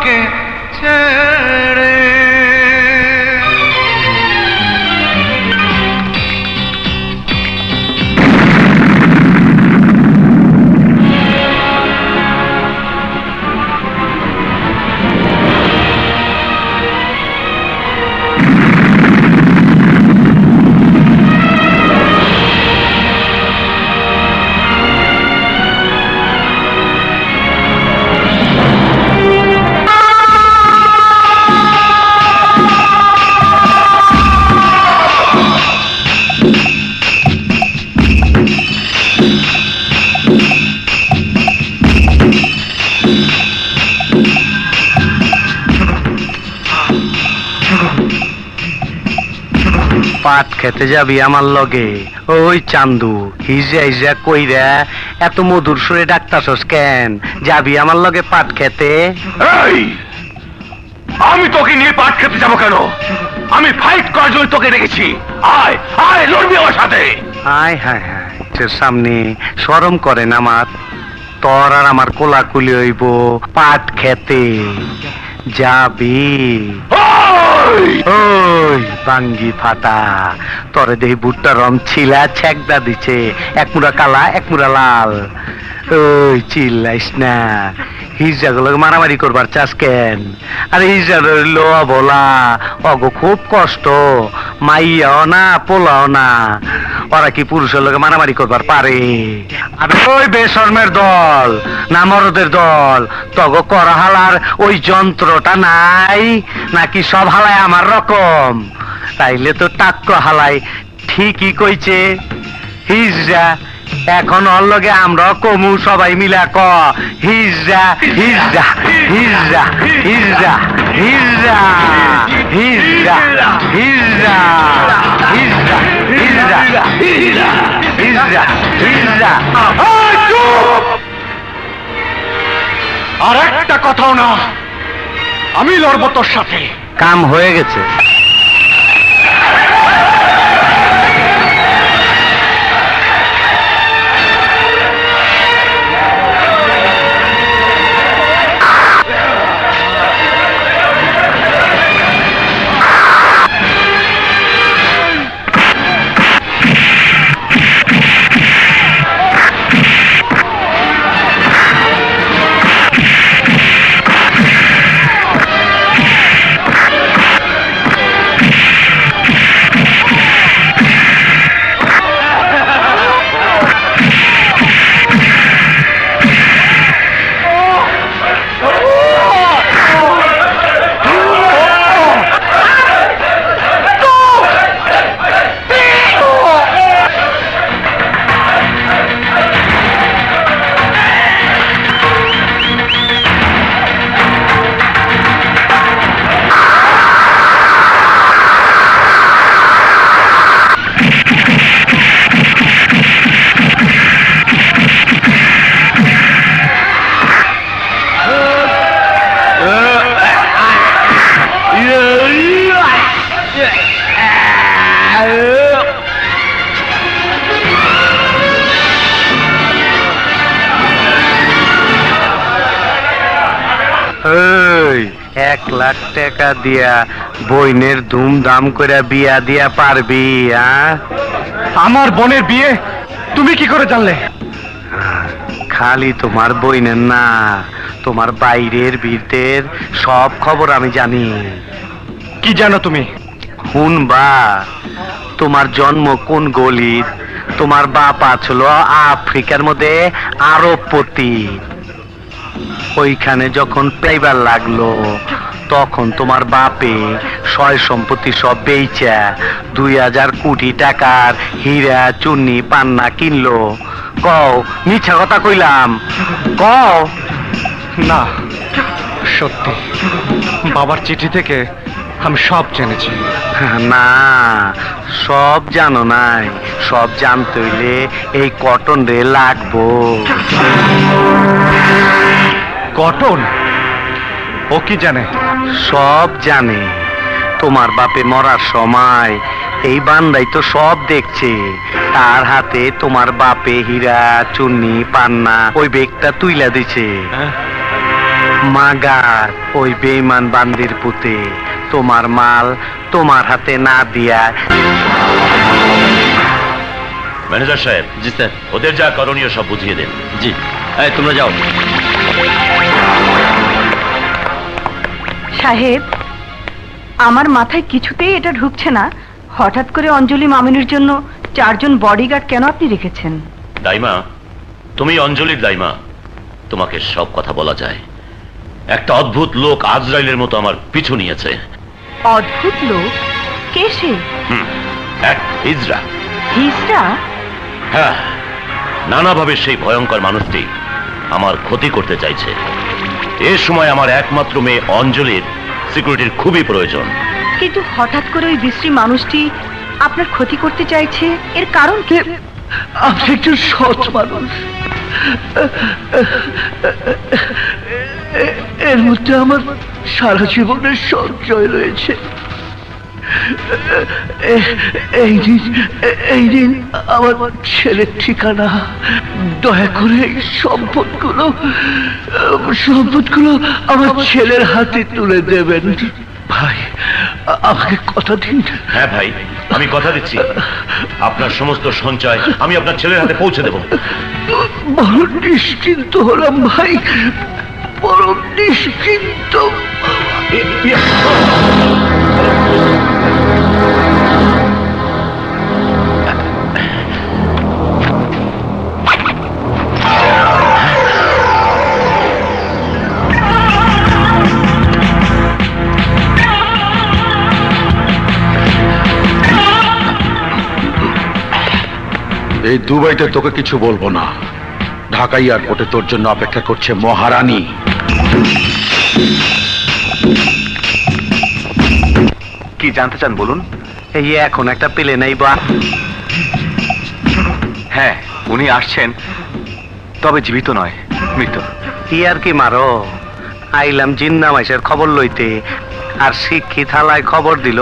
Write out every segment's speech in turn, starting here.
আমাকে ছেড়ে। পাট খেতে যাবি আমার লগে? ওই চান্দু, হিজা হিজা কইরা এত মধুর সুরে ডাকতাছস কেন? যাবি আমার লগে পাট খেতে? এই, আমি তোকে নিয়ে পাট খেতে যাবো কেন? আমি ফাইট করার জন্য তোকে রেখেছি। আয় আয়, লড়বি আমার সাথে। আয় হায় হায়, তোর সামনে শরম করেন আমার? তোর আর আমার কোলাকুলি হইব পাট খেতে। যাবি? ওই বাঙ্গি ফাটা, তোরে দেহি বুটটা রং ছিলা ছেকদা দিছে, এক মুড়া কালা এক মুড়া লাল। ওই চিল্লাইস না, হিজড়াগুলোকে মারামারি করবার চাস কেন? আরে হিজড়া লোয়া বলা অগো খুব কষ্ট, মাইয়াও না পোলাও না, ওরা কি পুরুষের লোকে মারামারি করবার পারে? আরে ওই বেশর্মের দল না মরদের দল, তগ করা হালার ওই যন্ত্রটা নাই নাকি? সব হালায় আমার রকম? তাইলে তো টাক্ক হালাই ঠিকই কইছে হিজড়া। এখন ওর লগে আমরা কমু সবাই মিলা ক হিজড়া হিজড়া হিজড়া হিজড়া হিজড়া হিজড়া হিজড়া হিজড়া হিজড়া হিজড়া হিজড়া হিজড়া। আর একটা কথাও না, আমি লড়বো তোর সাথে। কাম হয়ে গেছে। এক লাখ টাকা দিয়া বইনের ধুমধাম করে বিয়া দিয়া পারবি? আমার বোনের বিয়ে তুমি কি করে জানলে? খালি তোমার বইনের না, তোমার বাইরের বীরদের সব খবর আমি জানি। কি জানো তুমি? শুনবা, তোমার জন্ম কোন গলিত? তোমার বাপ আছিল আফ্রিকার মধ্যে আরবপতি। ওইখানে যখন পাইবার লাগলো তখন তোমার বাপে সয় সম্পত্তি সব বেচা 2000 কোটি টাকার হীরা চুন্নি পান্না কিনলো। কও মিছা কথা কইলাম? কও না, সত্যি। বাবার চিঠি থেকে আমি সব জেনেছি। না, সব জানো নাই। সব জানতে হইলে এই কটন রে লাগবো। কটন? ও কি জানে? সব জানে। তোমার বাপে মরার সময় এই বান্দাই তো সব দেখছে। তার হাতে তোমার বাপে হীরা চুন্নি পান্না ওই বেগটা তুইলা দিছে। মাগার ওই বেঈমান বান্দির পুতে তোমার মাল তোমার হাতে না দিয়া। ম্যানেজার সাহেব। জি স্যার। ওদের যা করণীয় সব বুঝিয়ে দেন। জি। তোমরা যাও। সাহেব, আমার মাথায় কিছুতেই এটা ঢুকছে না, হঠাৎ করে অঞ্জলি মামিনীর জন্য 4 জন বডিগার্ড কেন আপনি রেখেছেন? দাইমা, তুমি অঞ্জলির দাইমা, তোমাকে সব কথা বলা যায়। একটা অদ্ভুত লোক আজরাইলের মতো আমার পিছু নিয়েছে। অদ্ভুত লোক? কে সে? এক হিজড়া। হিজড়া? হ্যাঁ, নানাভাবে সেই ভয়ঙ্কর মানুষটি আমার ক্ষতি করতে চাইছে। এ সময় আমার একমাত্র মেয়ে অঞ্জলির সিকিউরিটির খুবই প্রয়োজন। কিন্তু হঠাৎ করে ওই বিশ্রী মানুষটি আপনার ক্ষতি করতে চাইছে, এর কারণ কি? আপনি একজন সৎ মানুষ, এর মধ্যে আমার সারা জীবনের সঞ্চয় রয়েছে। এই দিন আমার ছেলের ঠিকানা, দয়া করে এই সম্পদগুলো আমার ছেলের হাতে তুলে দেবেন ভাই, আমাকে কথা দিন। হ্যাঁ ভাই, আমি কথা দিচ্ছি, আপনার সমস্ত সঞ্চয় আমি আপনার ছেলের হাতে পৌঁছে দেব। বড় নিশ্চিন্ত হলাম ভাই, বড় নিশ্চিন্ত। এই দুবাইতে তোকে কিছু বলবো না। ঢাকা এয়ারপোর্টে তোর জন্য অপেক্ষা করছে মহারানী। কি জানতে চান বলুন? এই এখন একটা প্লেন নাই বা? হ্যাঁ, উনি আসছেন, তবে জীবিত নয়, মৃত। কি আর কি মারো? আইলাম জিন্না মাইসের খবর লইতে, আর শিক্ষিত হালায় খবর দিল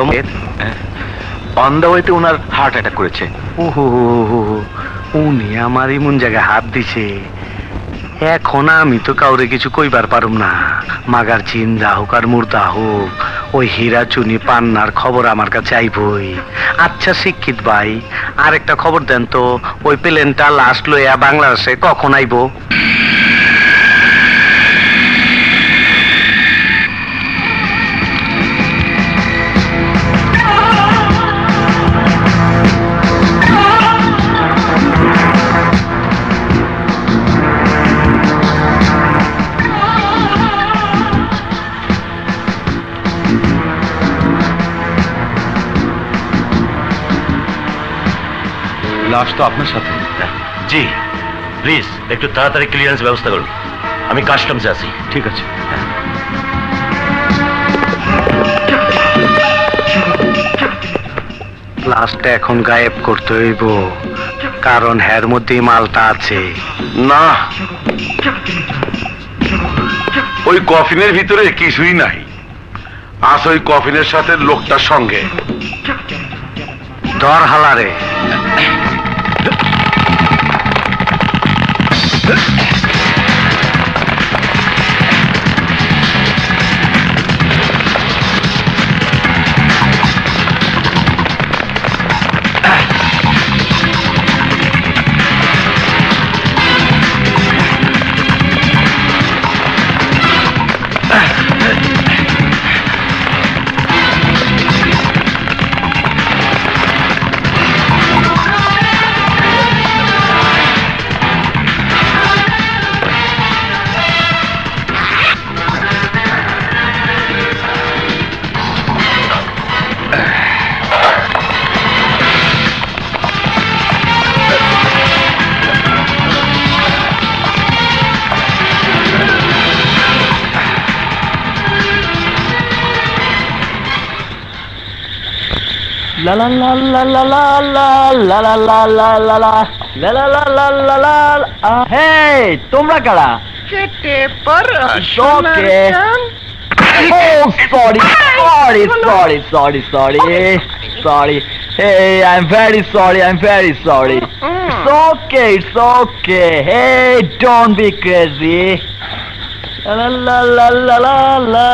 অন দ্য ওয়েতে ওনার হার্ট অ্যাটাক করেছে। ওহো, উনি আমার এমন জায়গায় হাত দিছে, এখন আমি তো কাউরে কিছু কইবার পারুম না। মাগার জিন্দা হোক আর মুর্দা হোক, ওই হীরা চুনি পান্নার খবর আমার কাছে আইবই। আচ্ছা শিক্ষিত ভাই, আরেকটা খবর দেন তো, ওই প্লেনটা লাশ লইয়া বাংলাদেশে কখন আইব? লাশ তো আপনার সাথে। জি, প্লিজ একটু তাড়াতাড়ি ক্লিয়ারেন্স ব্যবস্থা করুন, আমি কাস্টমসে আছি। ঠিক আছে। লাশটা এখন গায়েব করতে হইব, কারণ এর মধ্যেই মালটা আছে। না, ওই কফিনের ভিতরে কিছুই নাই। আজ ওই কফিনের সাথে লোকটার সঙ্গে। ধর হালারে। La la la la la la la la la la la la la la la la la la la. Hey, তোমরা কারা? কেটে পড়ো Okay. Oh, sorry. Hey, I'm very sorry. It's okay. Hey, don't be crazy. লা লা লা লা লা লা।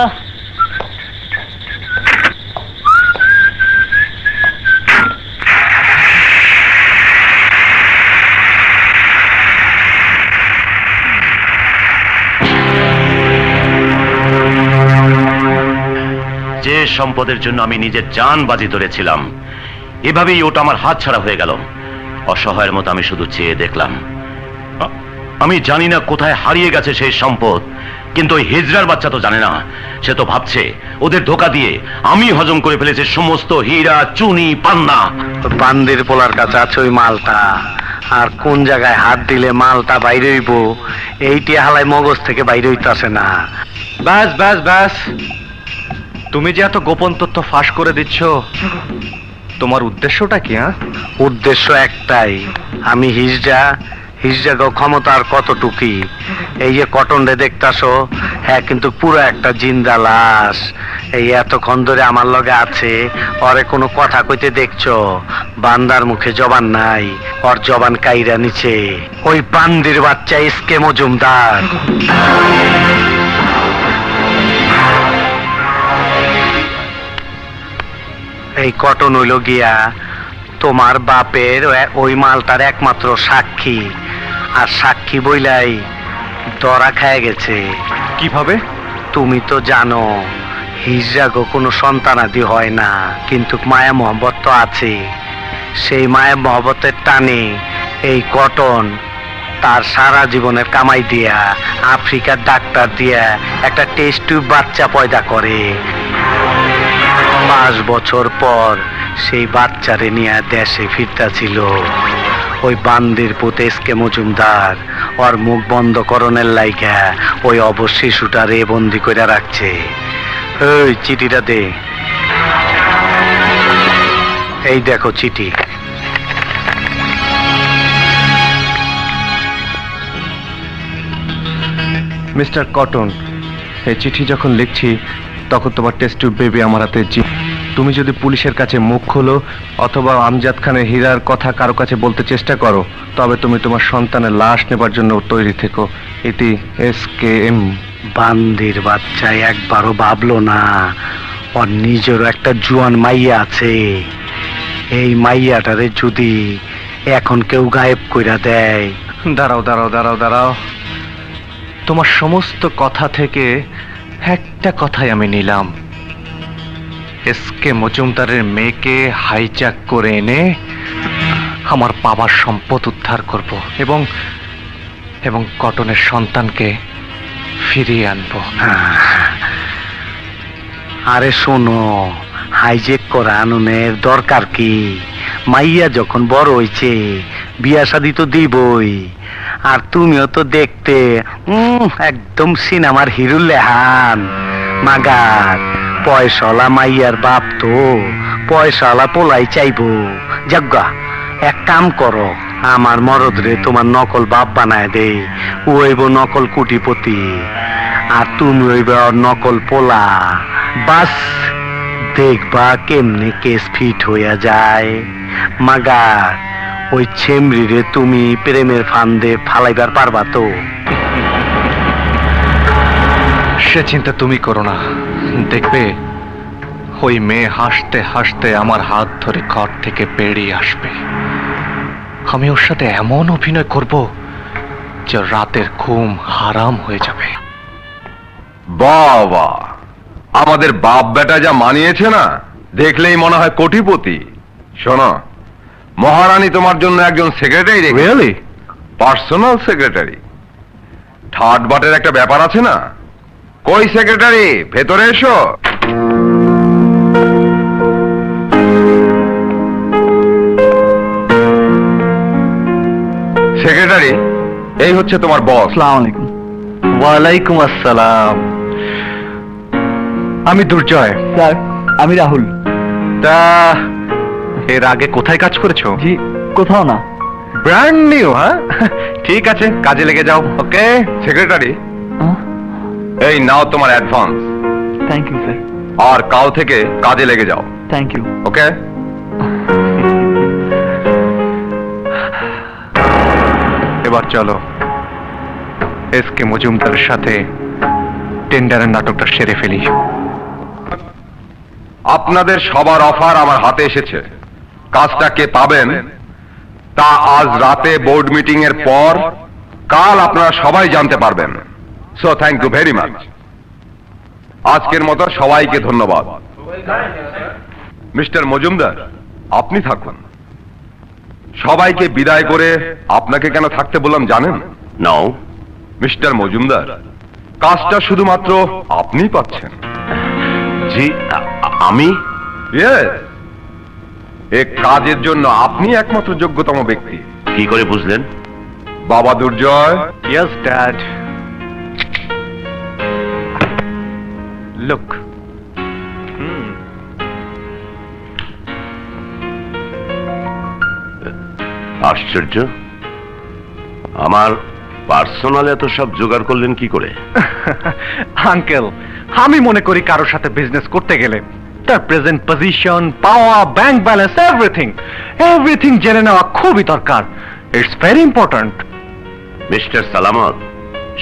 যে সম্পদের জন্য আমি নিজের জান বাজি ধরেছিলাম, এভাবেই ওটা আমার হাত ছাড়া হয়ে গেল। অসহায়ের মতো আমি শুধু চেয়ে দেখলাম। আমি জানি না কোথায় হারিয়ে গেছে সেই সম্পদ, কিন্তু ওই হিজড়ার বাচ্চা তো জানে না। সে তো ভাবছে ওদের ধোকা দিয়ে আমি হজম করে ফেলেছি সমস্ত হীরা, চুনি, পান্না। বান্দির পোলার কাছে আছে ওই মালটা, আর কোন জায়গায় হাত দিলে মালটা বাইরে হইব এইটি হালাই মগজ থেকে বাইরে হইতাছে না। ব্যাস ব্যাস ব্যাস, তুমি যে এত গোপন তথ্য ফাঁস করে দিচ্ছ, তোমার উদ্দেশ্যটা কি? উদ্দেশ্য একটাই, আমি হিজড়া ক্ষমতার কতটুকি। এই যে কটন রে দেখতাছো, হ্যাঁ কিন্তু পুরো একটা জিন্দা লাশ। এই এতক্ষণ ধরে আমার লগে আছে, ওরে কোনো কথা কইতে দেখছো? বান্দার মুখে জবান নাই, ওর জবান কাইরা নিচে ওই বান্দির বাচ্চা এসকে মজুমদার। এই কটন হইল গিয়া তোমার বাপের ওই মালটার একমাত্র সাক্ষী, আর সাক্ষী বইলাই ধরা খায় গেছে। কিভাবে? তুমি তো জানো হিজড়াগো কোনো সন্তানাদি হয় না, কিন্তু মায়া মহব্বত তো আছে। সেই মায়া মহব্বতের টানে এই কটন তার সারা জীবনের কামাই দিয়া আফ্রিকার ডাক্তার দিয়া একটা টেস্ট টিউব বাচ্চা পয়দা করে। 5 বছর পর সেই বাচ্চারে নিয়ে দেশে ফিরতাছিল। ওই বান্দির পুত এসকে মজুমদার ওর মুখ বন্ধ করণের লাইগা ওই অবশ শিশুটারে বন্দি করে রাখছে। ওই চিঠিটা দে। এই দেখো চিঠি। মিস্টার কটন, এই চিঠি যখন লিখছি তখন তোমার টেস্ট টিউব বেবি আমার হাতে। তুমি যদি পুলিশের কাছে মুখ খোলো অথবা আমজাদ খানের হীরার কথা কারো কাছে বলতে চেষ্টা করো, তবে তুমি তোমার সন্তানের লাশ নেবার জন্য তৈরি থেকো। ইতি SKM। বান্দির বাচ্চা একবারও ভাবলো না ওর নিজেরও একটা জুয়ান মাইয়া আছে। এই মাইয়াটারে যদি এখন কেউ গায়েব কইরা দেয়। দাঁড়াও দাঁড়াও দাঁড়াও দাঁড়াও, তোমার সমস্ত কথা থেকে একটা কথাই আমি নিলাম। এসকে মজুমদারের মেয়েকে হাইজ্যাক করে এনে আমার বাবার সম্পদ উদ্ধার করব এবং এবং কটনের সন্তানকে ফিরিয়ে আনবো। আরে শোনো, হাইজেক করা আনুনের দরকার কি? মাইয়া যখন বড় হইছে বিয়া শাদি তো দিবই। আর তুমিও তো দেখতে একদম সিনেমার হিরুল লেহান। মাগার পয়সাওয়ালা মাইয়ার বাপ তো পয়সাওয়ালা পোলাই চাইবো। যাজ্ঞা এক কাম করো, আমার মরদরে তোমার নকল বাপ বানায় দে। ও হইব নকল কোটিপতি আর তুমি হইবে ওর নকল পোলা। বাস দেখবা কেমনে কেস ফিট হইয়া যায়। মাগার ওই ছেমরিরে তুমি প্রেমের ফান্দে ফালাইবার পারবা তো? সে চিন্তা তুমি করো না, দেখবে ওই মেয়ে হাসতে হাসতে আমার হাত ধরে ঘর থেকে বেরিয়ে আসবে। আমি ওর সাথে এমন অভিনয় করব যে রাতের ঘুম হারাম হয়ে যাবে। বাবা, আমাদের বাপ বেটা যা মানিয়েছে না, দেখলেই মনে হয় কোটিপতি। শোনো, মহারানী তোমার জন্য একজন সেক্রেটারি রেখেছে। রিয়েলি? Personal secretary. থার্ড বাটের একটা ব্যাপার আছে না। কই সেক্রেটারি, ভেতরে এসো। সেক্রেটারি, এই হচ্ছে তোমার বস। আসসালামু আলাইকুম। ওয়ালাইকুম আসসালাম। আমি দুর্জয়। স্যার, আমি রাহুল। তা এর আগে কোথায় কাজ করেছো? জি, কোথাও না। Brand new? হ্যাঁ, ঠিক আছে, কাজে লেগে যাও। ওকে সেক্রেটারি, এই নাও তোমার অ্যাডভান্স। Thank you sir. আর কাল থেকে কাজে লেগে যাও। Thank you. ওকে? এবার চলো এসকে মজুমদারের সাথে টেন্ডারের নাটকটা সেরে ফেলি। আপনাদের সবার অফার আমার হাতে এসেছে। কাজটা কে পাবেন তা আজ রাতে বোর্ড মিটিং এর পর কাল আপনারা সবাই জানতে পারবেন। So thank you very much. আজকের মতো সবাইকে ধন্যবাদ। মিস্টার মজুমদার, আপনি থাকুন। সবাইকে বিদায় করে আপনাকে কেন থাকতে বললাম জানেন? নাও। মিস্টার মজুমদার, কাজটা শুধুমাত্র আপনিই পাচ্ছেন। জি, আমি? Yes, এ কাজের জন্য আপনি একমাত্র যোগ্যতম ব্যক্তি। কি করে বুঝলেন? বাবা দুর্জয়, Yes, Dad. Look. আশ্চর্য, আমার পার্সোনাল এত সব জোগাড় করলেন কি করে? আঙ্কেল, আমি মনে করি কারোর সাথে বিজনেস করতে গেলে তার প্রেজেন্ট পজিশন, পাওয়ার, ব্যাংক ব্যালেন্স, এভরিথিং জেনে নেওয়া খুবই দরকার। It's very important. মিস্টার সালামত,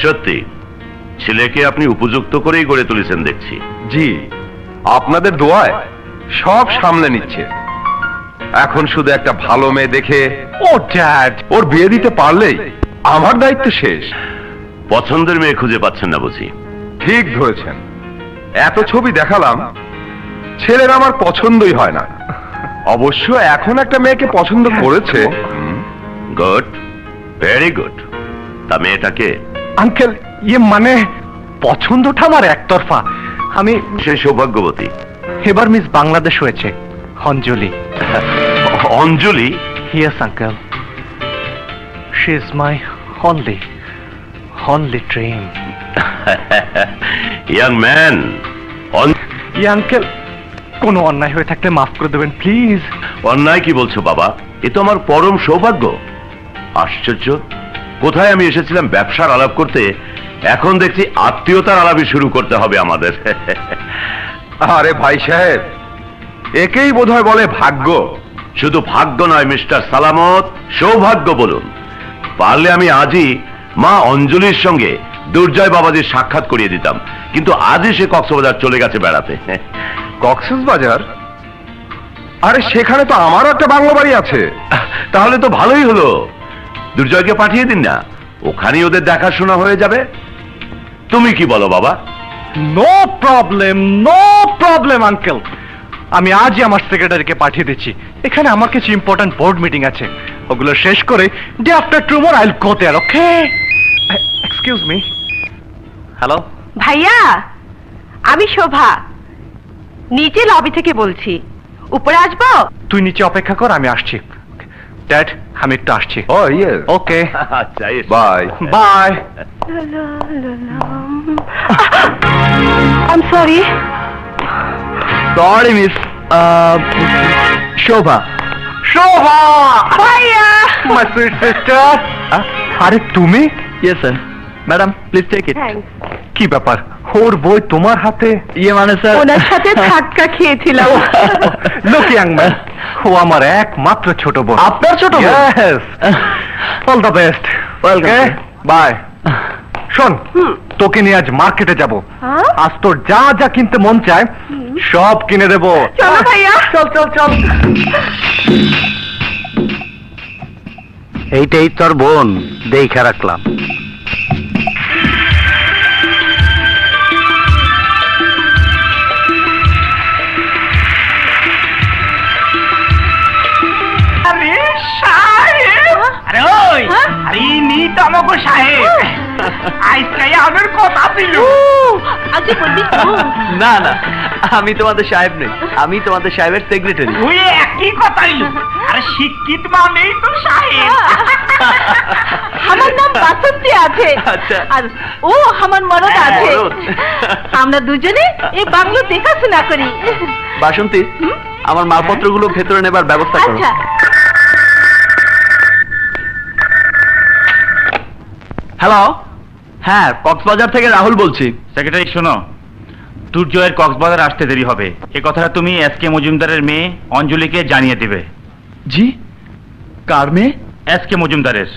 সত্যি ছেলেকে আপনি উপযুক্ত করেই গড়ে তুলেছেন দেখছি। জি, আপনাদের দোয়ায় সব সামলে নিচ্ছে। এখন শুধু একটা ভালো মেয়ে দেখে ও ড্যাড, ওর বিয়ে দিতে পারলেই আমার দায়িত্ব শেষ। পছন্দের মেয়ে খুঁজে পাচ্ছেন না বুঝি? ঠিক ধরেছেন। এত ছবি দেখালাম, ছেলের আমার পছন্দই হয় না। অবশ্য এখন একটা মেয়েকে পছন্দ করেছে। Good, very good. তা মেয়েটাকে? আঙ্কেল, ইয়ে মানে পছন্দটা আমার একতরফা। আমি সে সৌভাগ্যবতী। এবার মিস বাংলাদেশ হয়েছে, অঞ্জলি। অঞ্জলি? Yes, uncle. She is my only dream. Young man. Uncle, কোনো অন্যায় হয়ে থাকলে মাফ করে দেবেন প্লিজ। অন্যায় কি বলছো বাবা? এ তো আমার পরম সৌভাগ্য। আশ্চর্য, কোথায় আমি এসেছিলাম ব্যবসার আলাপ করতে, এখন দেখছি আত্মীয়তার আলাপই শুরু করতে হবে আমাদের। আরে ভাই সাহেব, একেই বোধহয় বলে ভাগ্য। শুধু ভাগ্য নয় মিস্টার সালামত, সৌভাগ্য বলুন। পারলে আমি আজই মা অঞ্জলির সঙ্গে দুর্জয় বাবাজির সাক্ষাৎ করিয়ে দিতাম, কিন্তু আজই সে কক্সবাজার চলে গেছে বেড়াতে। কক্সবাজার? আরে সেখানে তো আমারও একটা বাংলো বাড়ি আছে। তাহলে তো ভালোই হলো, দুর্জয়কে পাঠিয়ে দিন না, ওখানেই ওদের দেখাশোনা হয়ে যাবে। তুমি কি বলো বাবা? No problem uncle. আমি আজই আমার সেক্রেটারিকে পাঠিয়ে দিচ্ছি। এখানে আমার কিছু ইম্পর্টেন্ট বোর্ড মিটিং আছে, ওগুলো শেষ করে day after tomorrow I will go there. Okay, excuse me. Hello ভাইয়া, আমি শোভা, নিচে লবি থেকে বলছি। উপরে আসবো? তুই নিচে অপেক্ষা কর, আমি আসছি। ড্যাড, আমি একটু আসছি। ও ইয়েস, ওকে, আচ্ছা, bye. Bye. I'm sorry. Sorry miss Shobha. ভাইয়া, মাই সুইট সিস্টার। আরে তুমি? Yes sir. Madam please take it. Thanks. কি ব্যাপার, ওর বই তোমার হাতে? ইয়ে মানে স্যার, ওনার সাথে ধাক্কা খেয়েছিলাম। লুক ইয়াং ম্যান, ও আমার একমাত্র ছোট বোন। আপনার ছোট বোন? Yes. All the best. Okay, bye. শোন, তোকে নিয়ে আজ মার্কেটে যাব। হ্যাঁ? আজ তোর যা যা কিনতে মন চায় সব কিনে দেবো। চলো ভাইয়া। চল। এইটাই তোর বোন, দেখা রাখলাম। আরে ওই, আরে নি তো আমাকে সাহেব আজকে আমার কথা ছিল। আজকে বলবি তো? না না, আমি তোমাদের সাহেব নই, আমি তোমাদের সাহেবের সেক্রেটারি। ওই একই কথাই। আরে শিক্ষিত মানেই তো সাহেব। আমার নাম বাসন্তী আছে। আচ্ছা। আর ও আমার মরদ হ্যাঁ, আছে। মরদ। আমরা দুজনে এই বাংলো দেখাশোনা করি। বাসন্তী, আমার মালপত্রগুলো ভেতরে নেবার ব্যবস্থা করো। আচ্ছা। হ্যালো, হ্যাঁ, কক্সবাজার থেকে রাহুল বলছি। সেক্রেটারি শোনো, দুর্জয়ের কক্সবাজার আসতে দেরি হবে, এ কথাটা তুমি এসকে মজুমদারের মেয়ে অঞ্জলিকে জানিয়ে দেবে। জি? কার মেয়ে? এসকে মজুমদারের,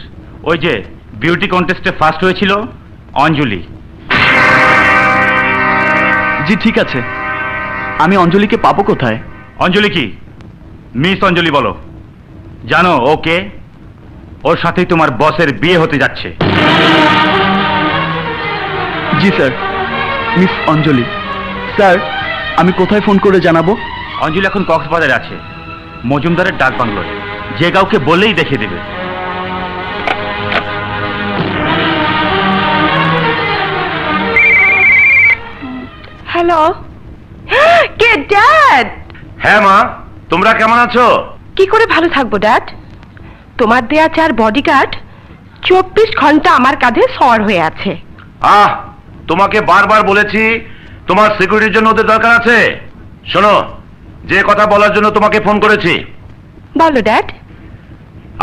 ওই যে বিউটি কন্টেস্টে ফার্স্ট হয়েছিল, অঞ্জলি। জি ঠিক আছে, আমি অঞ্জলিকে পাবো কোথায়? অঞ্জলি কি? মিস অঞ্জলি বলো। জানো ওকে? ওর সাথেই তোমার বসের বিয়ে হতে যাচ্ছে। জি স্যার, মিস অঞ্জলি। স্যার, আমি কোথায় ফোন করে জানাবো? অঞ্জলি এখন কক্সবাজারে আছে, মজুমদারের ডাক বাংলোয়। যে কাউকে বললেই দেখিয়ে দেবে। হ্যালো, কে ড্যাড? হ্যাঁ মা, তোমরা কেমন আছো? কি করে ভালো থাকবো ড্যাড? তোমার দেয়া 4 বডিগার্ড 24 ঘন্টা আমার কাঁধে সওয়ার হয়ে আছে। তোমাকে বারবার বলেছি তোমার সিকিউরিটির জন্য ওদের দরকার আছে। শোনো, যে কথা বলার জন্য তোমাকে ফোন করেছি। বলো ড্যাড।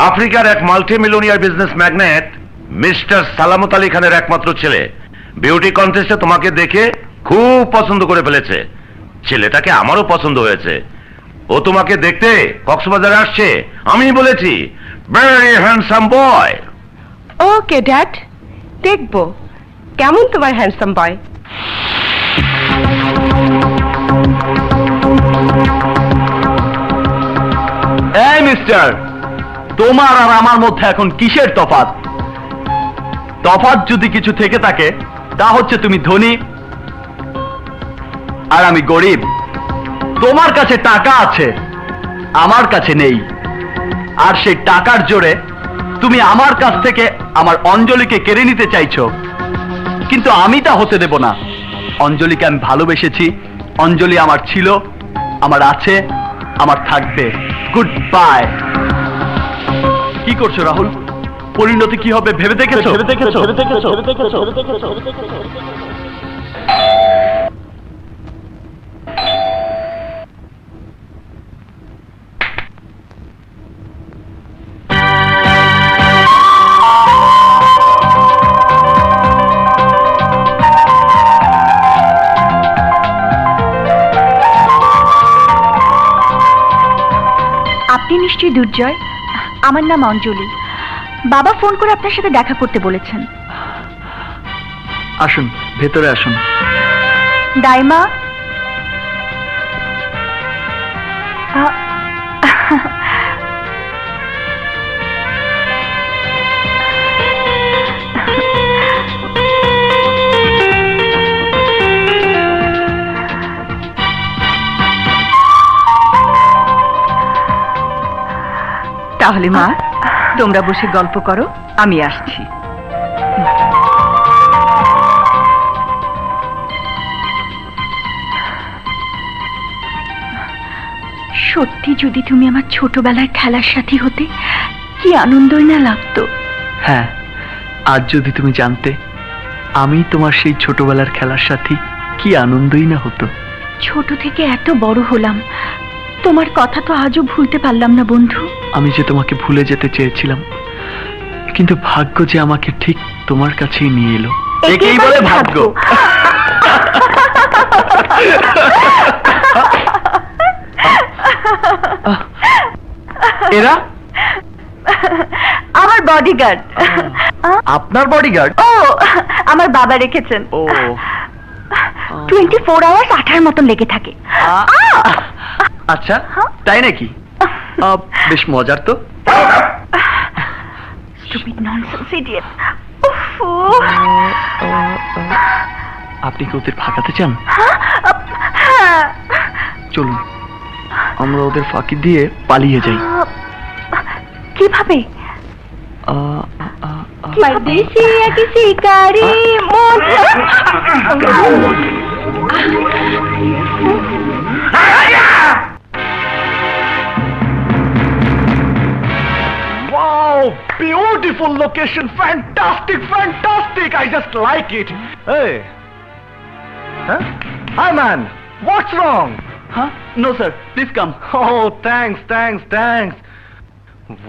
আফ্রিকার এক multi millionaire business magnate mister Salamat Ali খানের একমাত্র ছেলে বিউটি কন্টেস্টে তোমাকে দেখে খুব পছন্দ করে ফেলেছে। ছেলেটাকে আমারও পছন্দ হয়েছে। ও তোমাকে দেখতে কক্সবাজারে আসছে। আমি বলেছি very handsome boy. Okay dad, দেখবো কেমন তোমার হ্যান্ডসাম বয়। এই মিস্টার, তোমার আর আমার মধ্যে এখন কিসের তফাৎ? তফাৎ যদি কিছু থেকে থাকে তা হচ্ছে তুমি ধনী আর আমি গরিব। তোমার কাছে টাকা আছে, আমার কাছে নেই। আর সেই টাকার জোরে তুমি আমার কাছ থেকে আমার অঞ্জলিকে কেড়ে নিতে চাইছো, কিন্তু আমি তা হতে দেব না। অঞ্জলিকে আমি ভালোবেসেছি, অঞ্জলি আমার ছিল, আমার আছে, আমার থাকবে। Good bye. কি করছো রাহুল? পরিণতি কি হবে ভেবে দেখেছো? আপনি নিশ্চয়ই দুর্জয়। আমার নাম অঞ্জলি। বাবা ফোন করে আপনার সাথে দেখা করতে বলেছেন। আসুন, ভেতরে আসুন। দাইমা, তাহলে মা, তোমরা বসে গল্প করো, আমি আসছি। সত্যি যদি তুমি আমার ছোটবেলার খেলার সাথী হতে, কি আনন্দই না লাগতো। হ্যাঁ, আজ যদি তুমি জানতে আমি তোমার সেই ছোটবেলার খেলার সাথী, কি আনন্দই না হতো। ছোট থেকে এত বড় হলাম, তোমার কথা তো আজও ভুলতে পারলাম না বন্ধু। আমি যে তোমাকে ভুলে যেতে চেয়েছিলাম, কিন্তু ভাগ্য যে আমাকে ঠিক তোমার কাছেই নিয়ে এলো। একেই বলে ভাগ্য। এরা আমার বডিগার্ড। আপনার বডিগার্ড? ও, আমার বাবা রেখেছেন। ও, 24 আওয়ার্স আঠার মতন লেগে থাকে। আচ্ছা, তাই নাকি? বেশ মজার তো। Stupid nonsense idiot. আপনি কি ওদের ফাঁকাতে চান? চলুন, আমরা ওদের ফাঁকি দিয়ে পালিয়ে যাই। কিভাবে? মদেশিয়া কি শিকারি মন। Wow, beautiful location, fantastic, fantastic. I just like it. Hey, huh? Hi man, what's wrong? Huh? No sir, please come. Oh, thanks, thanks, thanks.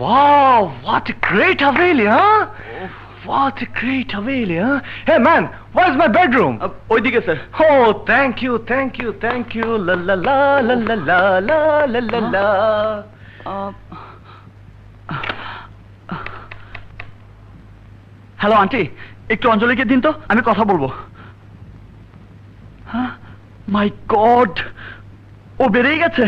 Wow, what a great Haveli, huh? What a great Haveli, huh? Hey man, where's my bedroom? ওইদিকে sir. Oh, thank you, thank you, thank you. La la la la la la la la la la. Hello aunty, একটু অঞ্জলিকে দিন তো, আমি কথা বলবো। হ্যাঁ, মাই god, ও বেরিয়ে গেছে।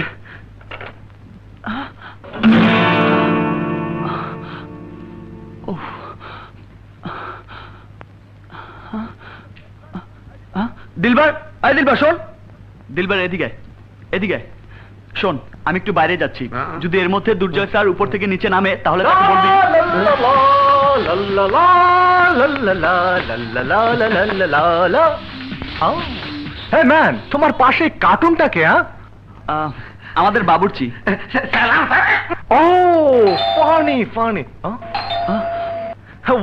দিলবার, আয় দিলবার শোন। দিলবার এদিকে এদিকে শোন, আমি একটু বাইরে যাচ্ছি, যদি এর মধ্যে দুর্জয় স্যার উপর থেকে নিচে নামে তাহলে তাকে বলবি। হ্যাঁ ম্যান, তোমার পাশে কার্টুনটাকে? আমাদের বাবুর্চি। ও funny funny.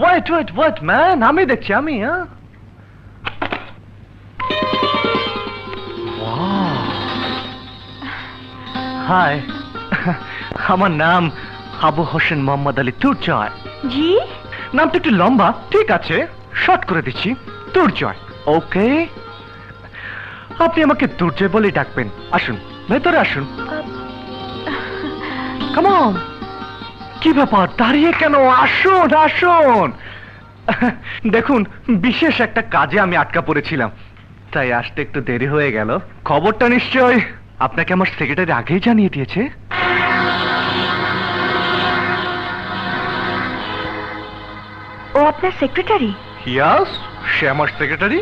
Wait wait wait man, আমি দেখছি, আমি হাই, আমার নাম আবু হোসেন মোহাম্মদ আলী তুরজয়। জি, নামটা একটু লম্বা, ঠিক আছে শর্ট করে দিচ্ছি, তুরজয়। ওকে, আপনি আমাকে দুর্জয় বলে ডাকবেন। আসুন ভেতরে আসুন। কাম অন, কি ব্যাপার দাঁড়িয়ে কেন? আসুন আসুন। দেখুন, বিশেষ একটা কাজে আমি আটকা পড়েছিলাম, তাই আসতে একটু দেরি হয়ে গেল। খবরটা নিশ্চয় আপনাকে আমার সেক্রেটারি আগেই জানিয়ে দিয়েছে। ও আপনার সেক্রেটারি? ইয়াস, সে আমার সেক্রেটারি।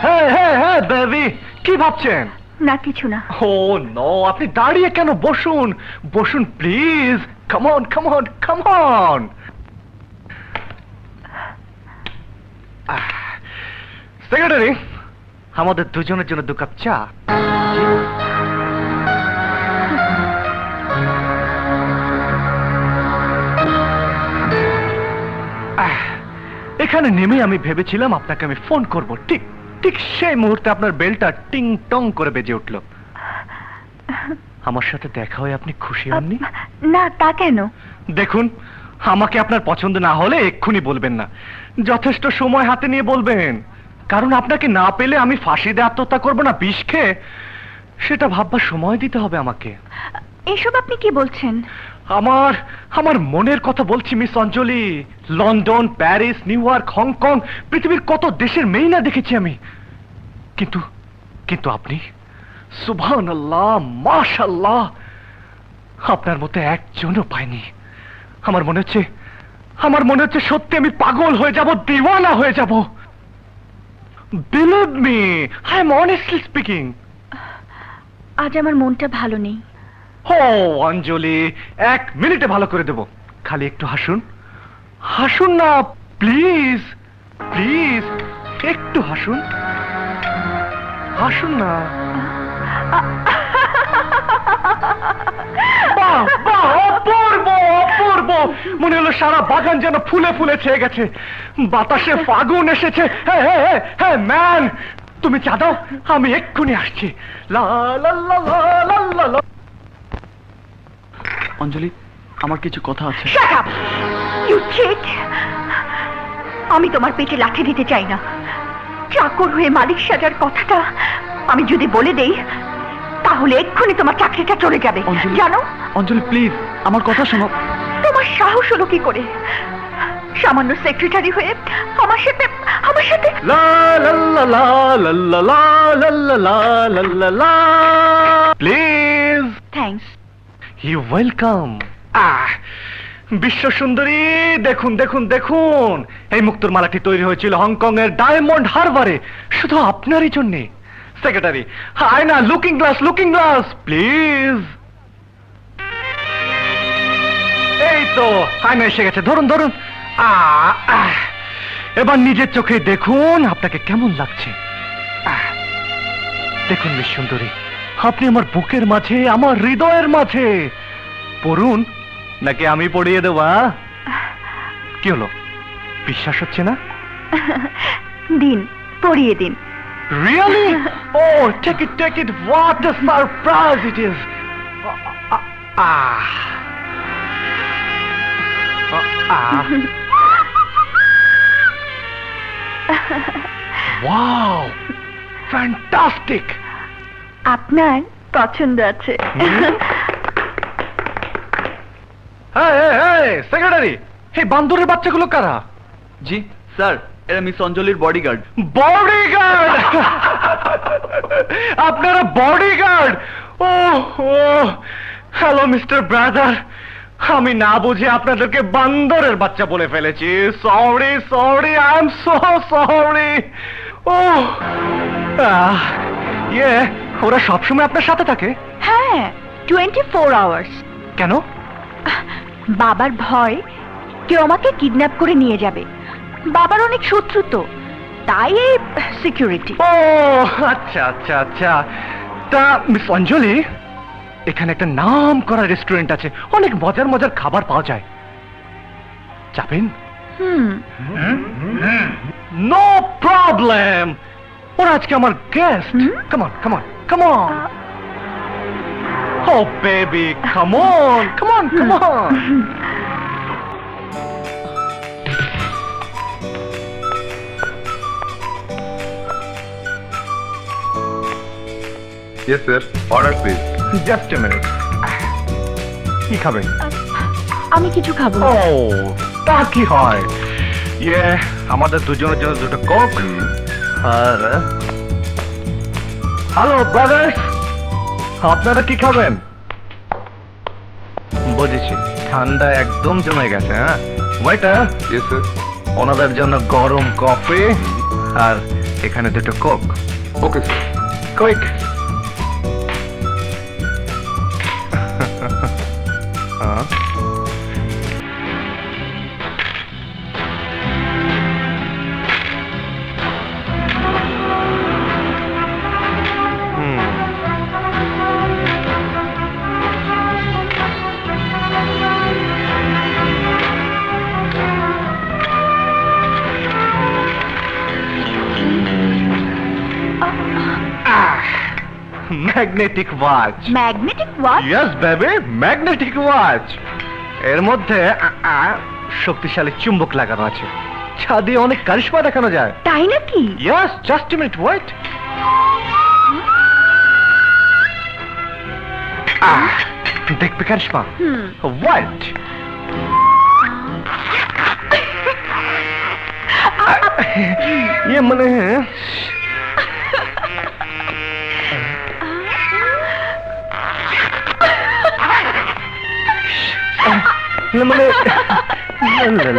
হ্যাঁ হ্যাঁ হ্যাঁ বেবি, কি ভাবছেন? না কিছু না। ও নো, আপনি দাঁড়িয়ে কেন? বসুন বসুন please. Come on come on come on. Secretary, আমাদের দুজনের জন্য 2 কাপ চা। এখানে নেমে আমি ভেবেছিলাম আপনাকে আমি ফোন করব, ঠিক ঠিক সেই মুহূর্তে আপনার বেলটা টিং টং করে বেজে উঠল। আমার সাথে দেখা হয়ে আপনি খুশি হননি? না, তা কেন? দেখুন, আমাকে আপনার পছন্দ না হলে এক্ষুনি বলবেন না, যথেষ্ট সময় হাতে নিয়ে বলবেন। কারণ আপনাকে না পেলে আমি ফাঁসি দিয়ে আত্মহত্যা করবো না বিষ খেয়ে, সেটা ভাববার সময় দিতে হবে আমাকে। এসব আপনি কি বলছেন? আমার আমার মনের কথা বলছি miss Anjali. London, Paris, New York, Hong Kong, পৃথিবীর কত দেশের মেয়ে না দেখেছি আমি, কিন্তু কিন্তু আপনি, সুবহানাল্লাহ, মাশাআল্লাহ, আপনার মতো একজনও পাইনি। আমার মনে হচ্ছে সত্যি আমি পাগল হয়ে যাব, দিওয়ানা হয়ে যাব। Believe me, I am honestly speaking. আজ আমার মনটা ভালো নেই। ও অঞ্জলি, 1 মিনিটে ভালো করে দেব, খালি একটু হাসুন। হাসুন না প্লিজ প্লিজ, একটু হাসুন, হাসুন না। বাহ বাহ, অপূর্ব অপূর্ব। মনে হলো সারা বাগান যেন ফুলে ফুলে ছেয়ে গেছে, বাতাসে ফাগুন এসেছে। হ্যাঁ হ্যাঁ হ্যাঁ হ্যাঁ ম্যান, তুমি চা দাও, আমি এক্ষুনি আসছি। লা লা লা লা লা লা। অঞ্জলি, আমার কিছু কথা আছে। Shut up! You cheat! আমি তোমার পেটে লাঠি দিতে চাই না। চাকর হয়ে মালিক সাজার কথাটা আমি যদি বলে দেই তাহলে এক্ষুনি তোমার চাকরিটা চলে যাবে, জানো? অঞ্জলি প্লিজ, আমার কথা শোনো। তোমার সাহস হলো কি করে সামান্য সেক্রেটারি হয়ে আমার সাথে লা লা লা লা লা লা লা লা লা লা লা। প্লিজ। থ্যাঙ্কস। You welcome. বিশ্ব সুন্দরী, দেখুন দেখুন দেখুন, এই মুক্তোর মালাটি তৈরি হয়েছিল হংকং এর ডায়মন্ড হারবারে, শুধু আপনারই জন্য। সেক্রেটারি, আয়না, লুকিং গ্লাস প্লিজ। এই তো আয়না এসে গেছে, ধরুন ধরুন। এবার নিজের চোখে দেখুন আপনাকে কেমন লাগছে। দেখুন মিস সুন্দরী, আপনি আমার বুকের মাঝে, আমার হৃদয়ের মাঝে। পড়ুন নাকি আমি পড়িয়ে দেবো? কি হলো, বিশ্বাস হচ্ছে না? দিন, পড়িয়ে দিন। Really? Oh, take it. What a surprise it is. Wow, fantastic. আপনার পছন্দ আছে। Hey, সেক্রেটারি, এই বান্দরের বাচ্চাগুলো কারা? জি স্যার, এরা মিস অঞ্জলির বডিগার্ড। বডিগার্ড! আপনারা bodyguard? Oh hello mister brother, আমি না বুঝে আপনাদেরকে বান্দরের বাচ্চা বলে ফেলেছি। Sorry sorry, I am so sorry. ও ইয়ে, ওরা সবসময় আপনার সাথে থাকে? হ্যাঁ, 24 আওয়ার্স। কেন? বাবার ভয় কেউ আমাকে কিডন্যাপ করে নিয়ে যাবে। বাবার অনেক শত্রু তো, তাই এই সিকিউরিটি। ও আচ্ছা আচ্ছা আচ্ছা। তা মিস অঞ্জলি, এখানে একটা নাম করা রেস্টুরেন্ট আছে, অনেক মজার মজার খাবার পাওয়া যায়, যাবেন? নো প্রবলেম, ওরা আজকে আমার guest. Come on come on come on. Oh baby, come on come on come on. Yes sir, order please. Just a minute. কি খাবেন? আমি কিছু খাবো না। ও তা কি হয়? ইয়ে, আমাদের দুজনের জন্য দুটো কোক আর হ্যালো ব্রাদার্স, আপনারা কি খাবেন? বুঝেছি, ঠান্ডা একদম জমে গেছে। হ্যাঁ ওয়েটার, ইয়েস স্যার। ওনাদের জন্য গরম কফি আর এখানে দুটো Coke. Okay sir. Quick. Magnetic watch. Magnetic watch? Yes baby, magnetic watch. এর মধ্যে শক্তিশালী চুম্বক লাগানো আছে, যা দিয়ে অনেক কারিশমা দেখানো যায়। তাই নাকি? Yes, just a minute wait. দেখবে কারিশমা? ওয়েট। ইয়ে মানে মানে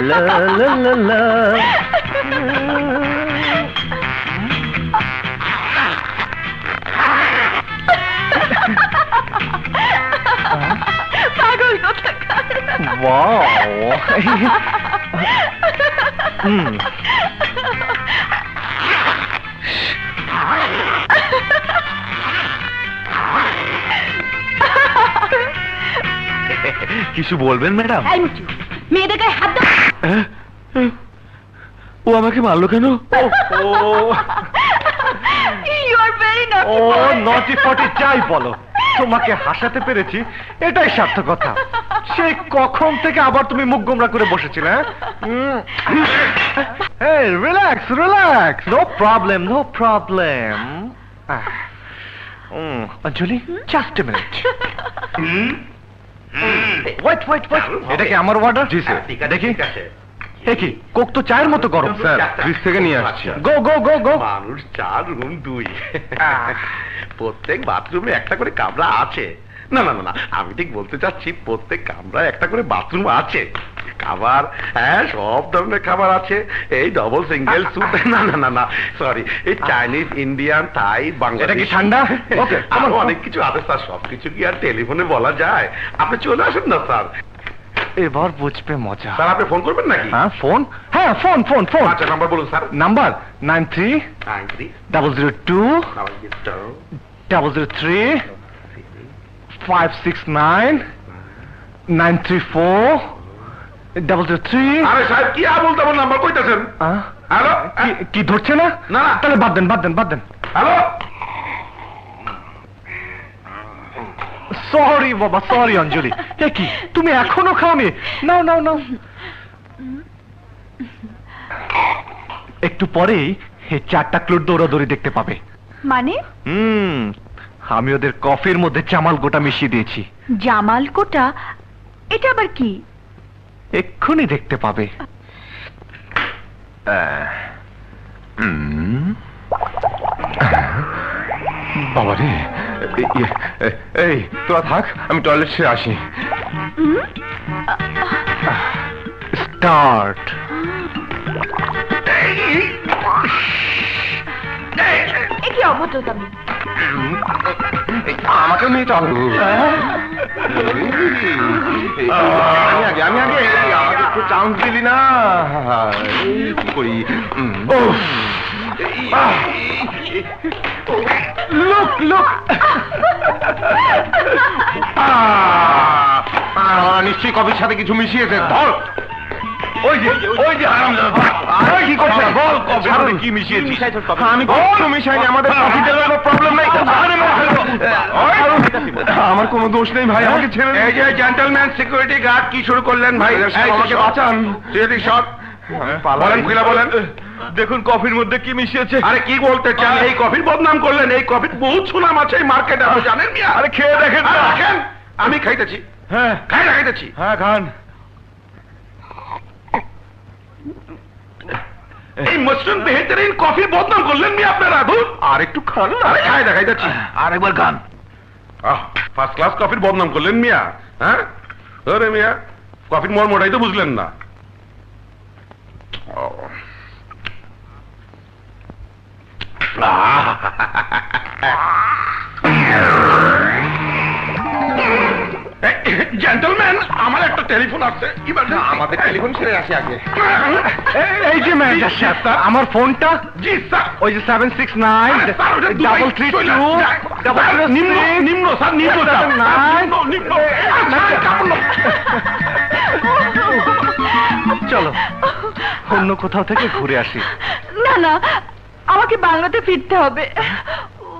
লা লা লা লা লা। পাগল কোথাকার। ওয়াও। কিছু বলবেন ম্যাডাম? এই মুচু, মেয়েদের গায়ে হাত দাও। ও আমাকে মারলো কেন? You are very naughty O boy. নটি ফটি যাই বলো, তোমাকে হাসাতে পেরেছি এটাই সার্থকতা। সে কখন থেকে আবার তুমি মুখ গোমরা করে বসেছিলে? এই relax relax, no problem no problem. Anjali, just a minute. Wait wait wait, এটা কি আমার অর্ডার? জি স্যার। দেখি। এ কি, কোক তো চায়ের মতো গরম। স্যার, ফ্রিজ থেকে নিয়ে আসছি। গো গো গো গো। মানুষ 4 রুম 2, প্রত্যেক বাথরুমে একটা করে কামরা আছে। না না না না, আমি ঠিক বলতে চাচ্ছি প্রত্যেক কামরায় একটা করে বাথরুম আছে। খাবার, হ্যাঁ সব ধরনের খাবার আছে। এই ডবল সিঙ্গেল স্যুপ, না না না না সরি, এই চাইনিজ, ইন্ডিয়ান, থাই, এটা কি বাংলাদেশি ঠান্ডা? ওকে, আরো অনেক কিছু আছে স্যার, সবকিছু কি আর টেলিফোনে বলা যায়? আপনি চলে আসুন না স্যার। এবার বুঝবে মজা। স্যার আপনি ফোন করবেন নাকি? হ্যাঁ ফোন, হ্যাঁ ফোন ফোন ফোন। আচ্ছা নাম্বার বলুন স্যার। নাম্বার 93-002-003-569-934-003। আরে সাহেব কি আবল তাবল নাম্বার কইতাছেন? হ্যালো, কি ধরছে না? না না, তাহলে বাদ দেন বাদ দেন বাদ দেন। হ্যালো। সরি বাবা, সরি অঞ্জলি। এ কি, তুমি এখনো খাওনি? নাও নাও নাও। একটু পরেই এই 4টা ক্লুর দৌড়াদৌড়ি দেখতে পাবে। মানে? আমি ওদের কফির মধ্যে জামাল গোটা মিশিয়ে দিয়েছি। জামাল কোটা? এটা আবার কি? এক্ষুনি দেখতে পাবে। বাবা রে, এই তোরা থাক, আমি টয়লেট সেরে আসি। স্টার্ট। এ কি অভদ্রতামি! আমাকে নিয়ে চল। আমি আগে আমাকে একটু চান্স দিলি না, কি করি? লুক লুক, নিশ্চয়ই কফির সাথে কিছু মিশিয়েছে। ধর, ওই যে কি করছিস? বল, কফির সাথে কি মিশিয়েছিস? আমি কোনো মিশাইনি, আমাদের কফিতে কোনো প্রবলেম নাই। আমার কোনো দোষ নেই ভাই, আমাকে ছেড়ে দিন। এই যে জেন্টলম্যান সিকিউরিটি গার্ড, কি শুরু করলেন ভাই? আমাকে বাঁচান। বলেন, খুলে বলেন। দেখুন কফির মধ্যে কি মিশিয়েছে। আরে কি বলতে চান? এই কফির বদনাম করলেন। এই কফির বহুত সুনাম আছে এই মার্কেটে, আপনি জানেন মিয়া? আরে খেয়ে দেখেন না। দেখেন, আমি খাইতেছি। হ্যাঁ খাইতেছি। হ্যাঁ, খান। এই মসরুম বেহতরিন কফি বদনাম করলেন মিয়া আপনারা। ধুর, আর একটু খান। আরে খাইতেছি। আরেকবার খান। ফার্স্ট ক্লাস কফির বদনাম করলেন মিয়া। হ্যাঁ, আরে মিয়া, কফির মর্মটাই তো বুঝলেন না। জেন্টলম্যান, আমার একটা টেলিফোন আসছে। আমাদের টেলিফোন ছেড়ে আসি আগে। এই যে ম্যানেজার সাহেব, আমার ফোনটা। জি স্যার। ওই যে 769 নিম্ন নিম্ন স্যার, নিম্ন স্যার, নিম্ন। চলো অন্য কোথাও থেকে ঘুরে আসি। না না, আমাকে বাংলাতে ফিরতে হবে।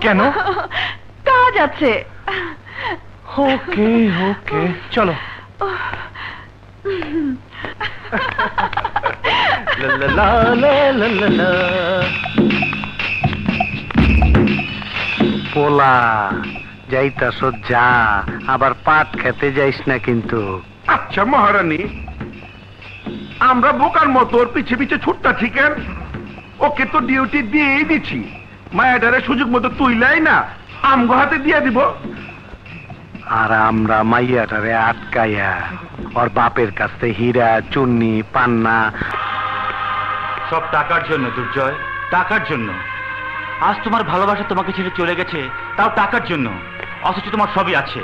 কেন? কাজ আছে। ওকে ওকে, চলো। লা লা লা লা লা লা লা। পোলা যাইতাস যা, আবার পাট খেতে যাইস না কিন্তু। আচ্ছা মহারানী, আমরা বোকার মতো ওর পিছে পিছে ছুটটা ঠিকেন। ওকে তো ডিউটি দিয়েই দিচ্ছি। মায়াডারে সুযোগ মতো তুইলাই না আমগো হাতে দিয়ে দিব। আর আমরা মাইয়াটারে আটকাইয়া ওর বাপের কাছে হীরা, চুন্নি, পান্না। সব টাকার জন্য দুর্জয়, টাকার জন্য। আজ তোমার ভালোবাসা তোমাকে ছেড়ে চলে গেছে, তাও টাকার জন্য। অথচ তোমার সবই আছে,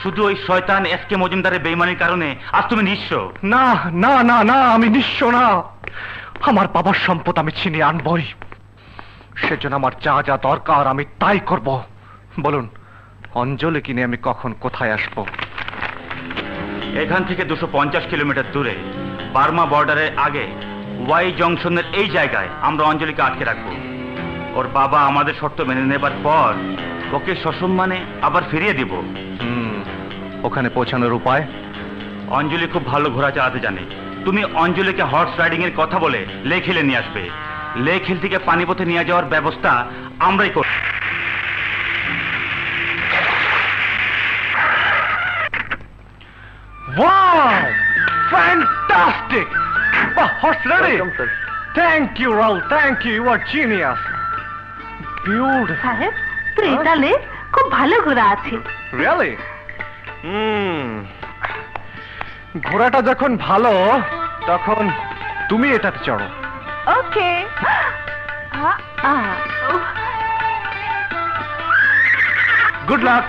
শুধু ওই শয়তান এসকে মজুমদারের বেইমানির কারণে আজ তুমি নিঃস্ব। না না না না, আমি নিঃস্ব না। আমার বাবার সম্পদ আমি ছিনিয়ে আনবই। সেজন্য আমার যা যা দরকার আমি তাই করব। বলুন, অঞ্জলি কিনে আমি কখন কোথায় আসব? এখান থেকে 250 কিলোমিটার দূরে বার্মা বর্ডারের আগে ওয়াই জংশনের এই জায়গায় আমরা অঞ্জলিকে আটকে রাখবো। ওর বাবা আমাদের শর্ত মেনে নেবার পর ওকে সসম্মানে আবার ফিরিয়ে দিব। ওখানে পৌঁছানোর উপায়? অঞ্জলি খুব ভালো ঘোড়া চালাতে জানে। তুমি অঞ্জলিকে হর্স রাইডিং এর কথা বলে লেক হিলে নিয়ে আসবে। লেক হিল থেকে পানিপথে নিয়ে যাওয়ার ব্যবস্থা আমরাই করব। Wow! Fantastic! Horse ready? Thank you, Raul. Thank you. You are genius. Beautiful. সাহেব, ত্রিতালে খুব ভালো ঘোড়া আছে। Really? ঘোড়াটা যখন ভালো, তখন তুমি এটাতে চড়ো। ওকে। Good luck.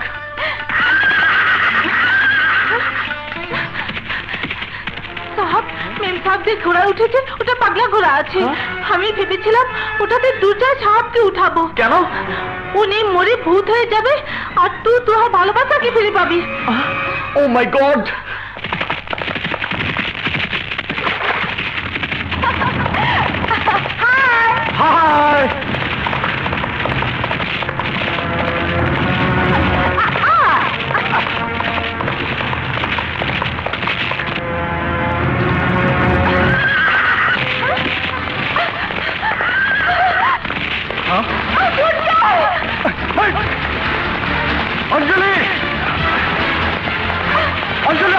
সাহেব, মেম সাহেব যে ঘোড়া উঠেছে ওটা পাগলা ঘোড়া আছে। আমি ভেবেছিলাম ওটাতে দুটা সাহেবকে উঠাবো। কেন? উনি মরে ভূত হয়ে যাবে আর তুই তোর ভালোবাসাকে ফিরে পাবি। Oh my God! Hi! Anjali! Anjali!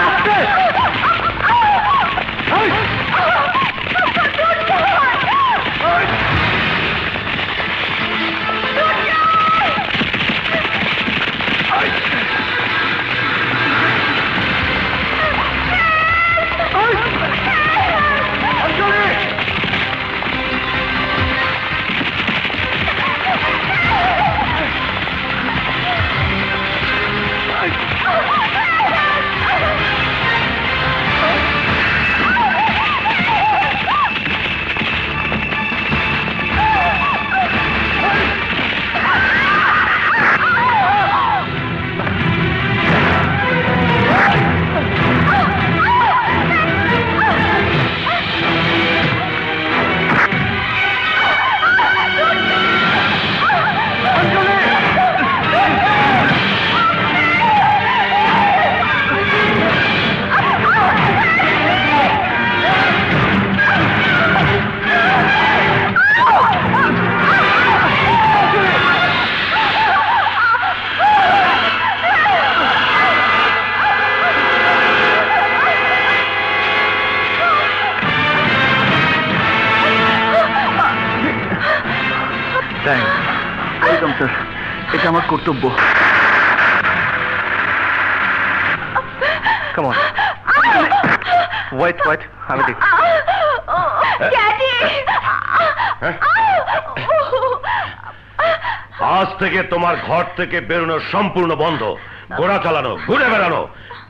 Welcome sir, এটা আমার কর্তব্য। কাম অন, ওয়েট ওয়েট, আমি দেখছি। ড্যাডি! আজ থেকে তোমার ঘর থেকে বেরোনো সম্পূর্ণ বন্ধ। ঘোড়া চালানো, ঘুরে বেড়ানো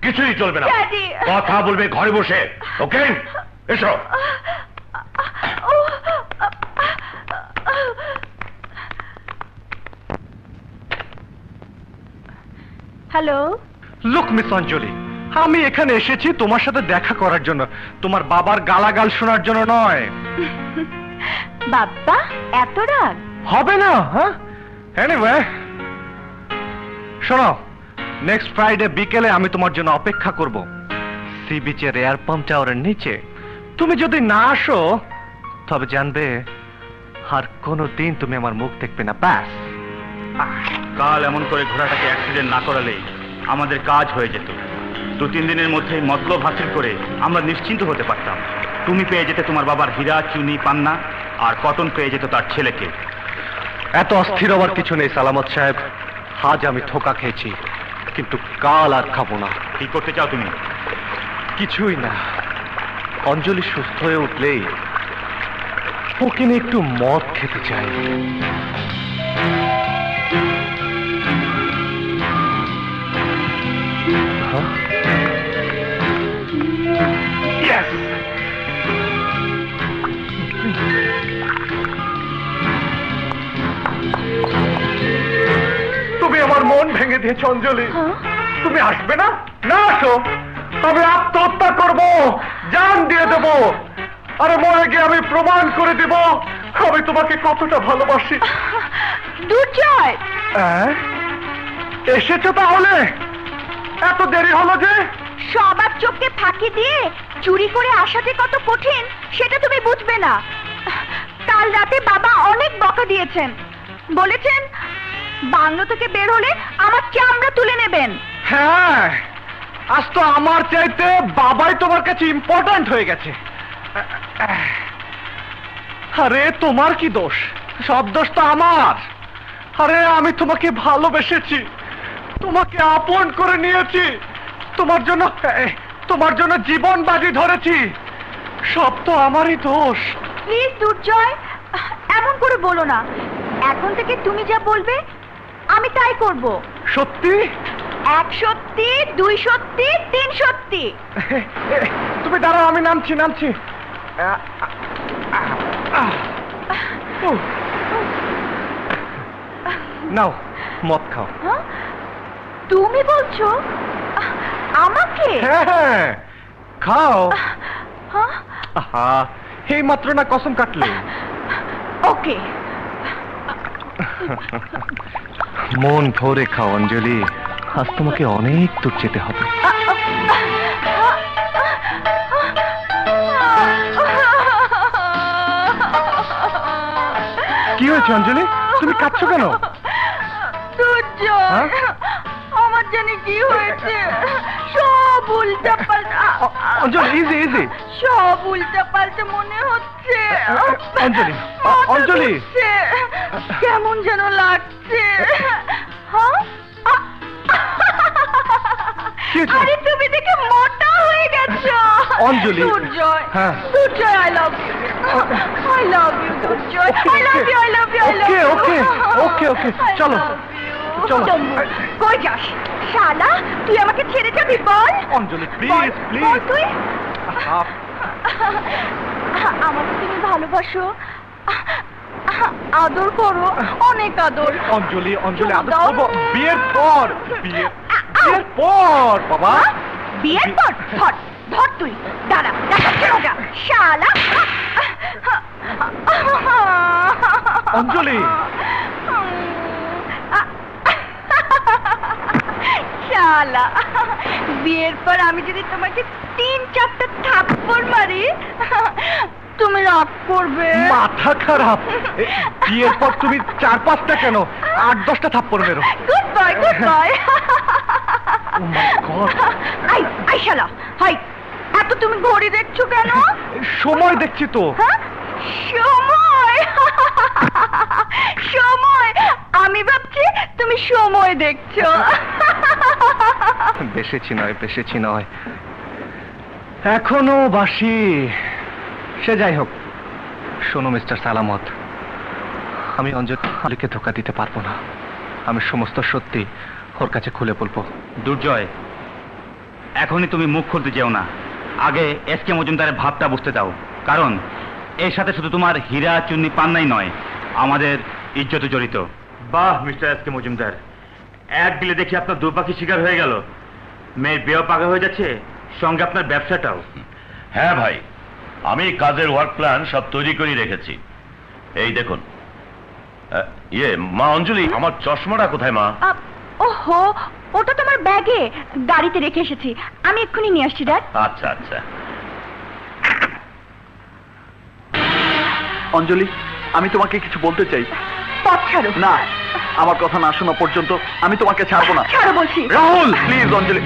কিছুই চলবে না। Daddy! কথা বলবে ঘরে বসে, ওকে? এসো। হ্যালো, লুক মিস অঞ্জলি, আমি এখানে এসেছি তোমার সাথে দেখা করার জন্য, তোমার বাবার গালাগাল শোনার জন্য নয়। বাবা এত রাগ? হবে না, হ্যাঁ? এনিওয়ে, শোনো, নেক্সট ফ্রাইডে বিকেলে আমি তোমার জন্য অপেক্ষা করব সি বিচের এয়ার পাম্প টাওয়ারের নিচে। তুমি যদি না আসো তবে জানবে আর কোনো দিন তুমি আমার মুখ দেখবে না, ব্যাস। কাল এমন করে ঘোড়াটাকে অ্যাক্সিডেন্ট না করালেই আমাদের কাজ হয়ে যেত। 2-3 দিনের মধ্যে মতলব হাসিল করে আমরা নিশ্চিন্ত হতে পারতাম। তুমি পেয়ে যেতে তোমার বাবার হীরা, চুনি, পান্না, আর কটন পেয়ে যেত তার ছেলেকে। এত অস্থির হওয়ার কিছু নেই সালামত সাহেব। আজ আমি ধোঁকা খেয়েছি, কিন্তু কাল আর খাবো না। কি করতে চাও তুমি? কিছুই না, অঞ্জলি সুস্থ হয়ে উঠলেই ওকে নিয়ে একটু মদ খেতে চাই। হ্যাঁ? Yes! তুমি আমার মন ভেঙে দিয়েছ অঞ্জলি। তুমি আসবে না? না আসো, আমি আত্মহত্যা করব, জান দিয়ে দেব, আরে মরে গিয়ে আমি প্রমাণ করে দেব আমি তোমাকে কতটা ভালোবাসি। দুর্জয়! এসেছো তাহলে? এত দেরি হলো যে? সবার চোখকে ফাঁকি দিয়ে চুরি করে আসা যে কত কঠিন সেটা তুমি বুঝবে না। কাল রাতে বাবা অনেক বকা দিয়েছেন, বলেছেন বাংলো থেকে বের হলে আমার চামড়া তুলে নেবেন। হ্যাঁ, আজ তো আমার চাইতে বাবাই তোমার কাছে ইম্পর্ট্যান্ট হয়ে গেছে। আরে তোমার কি দোষ? সব দোষ তো আমার। আরে আমি তোমাকে ভালোবেসেছি, তোমাকে আপন করে নিয়েছি, তোমার জন্য জীবন বাজি ধরেছি, সব তো আমারই দোষ। প্লিজ দুর্জয়, এমন করে বলো না। এখন থেকে তুমি যা বলবে আমি তাই করব। সত্যি? 1 সত্যি, 2 সত্যি, 3 সত্যি। তুমি দাঁড়াও, আমি নামছি। নাও মদ খাও। হ্যাঁ? তুমি বলছো আমাকে? হ্যাঁ, খাও। হ্যাঁ? আহা, এই মাত্র না কসম কাটলে। ওকে। মন ভরে খাও অঞ্জলি, আজ তোমাকে অনেক দূর যেতে হবে। কি হয়েছে অঞ্জলি, তুমি কাঁদছো কেন? দুর্জয়, হ্যাঁ? আমার জানি কি হয়েছে, সব উল্টা পাল্টা। অঞ্জলি, ইজি। সব উল্টা পাল্টা মনে হচ্ছে। অঞ্জলি, মাথা অঞ্জলি। ঘুরছে, কেমন যেন লাগছে। হ্যাঁ? কি হয়েছে? আরে তুমি দেখে মোটা হয়ে গেছো অঞ্জলি। দুর্জয়, হ্যাঁ। Durjoy, I love you, I love you Durjoy, I love you, I love you, I love you. Okay, চলো। চলো। কই যাস শালা? তুই আমাকে ছেড়ে যাবি? বল অঞ্জলি, বল, প্লিজ। বল তুই আমাকে তুমি ভালোবাসো, আদর করো, অনেক আদর। অঞ্জলি, আদর দাও। করবো বিয়ের পর, বাবা। বিয়ের পর? ধর তুই, দাঁড়া, দেখা শালা। অঞ্জলি। শালা, বিয়ের পর আমি যদি তোমাকে 3-4টা থাপ্পড় মারি তুমি রাগ করবে? মাথা খারাপ, বিয়ের পর তুমি 4-5টা কেন, 8-10টা থাপ্পড় মেরো। Good boy, good boy. Oh my God! I শালা, হাই, এত তুমি ঘড়ি দেখছো কেন? সময় দেখছি তো। হ্যাঁ? সময়? আমি ভাবছি তুমি সময় দেখছো। বেশি নয় এখনো বাসি। সে যাই হোক, শোনো মিস্টার সালামত, আমি অঞ্জলিকে ধোকা দিতে পারবো না। আমি সমস্ত সত্যি ওর কাছে খুলে বলবো। দুর্জয়, এখনই তুমি মুখ খুলতে যেও না, আগে এসকে মজুমদারের ভাবটা বুঝতে দাও। কারণ এর সাথে শুধু তোমার হীরা চুন্নি পান্নাই নয়, আমাদের ইজ্জত জড়িত। বাহ মিস্টার এসকে মজুমদার, এক দিলে দেখি আপনার দুর্পাখি শিকার হয়ে গেল। মেয়ের বিয়েও পাকা হয়ে যাচ্ছে, সঙ্গে আপনার ব্যবসাটাও। হ্যাঁ ভাই, আমি কাজের ওয়ার্ক প্ল্যান সব তৈরি করে রেখেছি। এই দেখুন। মা অঞ্জলি, আমার চশমাটা কোথায় মা? ওহো, ওটা তোমার ব্যাগে গাড়িতে রেখে এসেছি, আমি এক্ষুনি নিয়ে আসছি। ড্যাড। আচ্ছা আচ্ছা। অঞ্জলি, আমি তোমাকে কিছু বলতে চাই। পথ ছাড়ো। না, আমার কথা না শোনা পর্যন্ত আমি তোমাকে ছাড়বো না। ছাড়ো বলছি। রাহুল, প্লিজ। অঞ্জলি।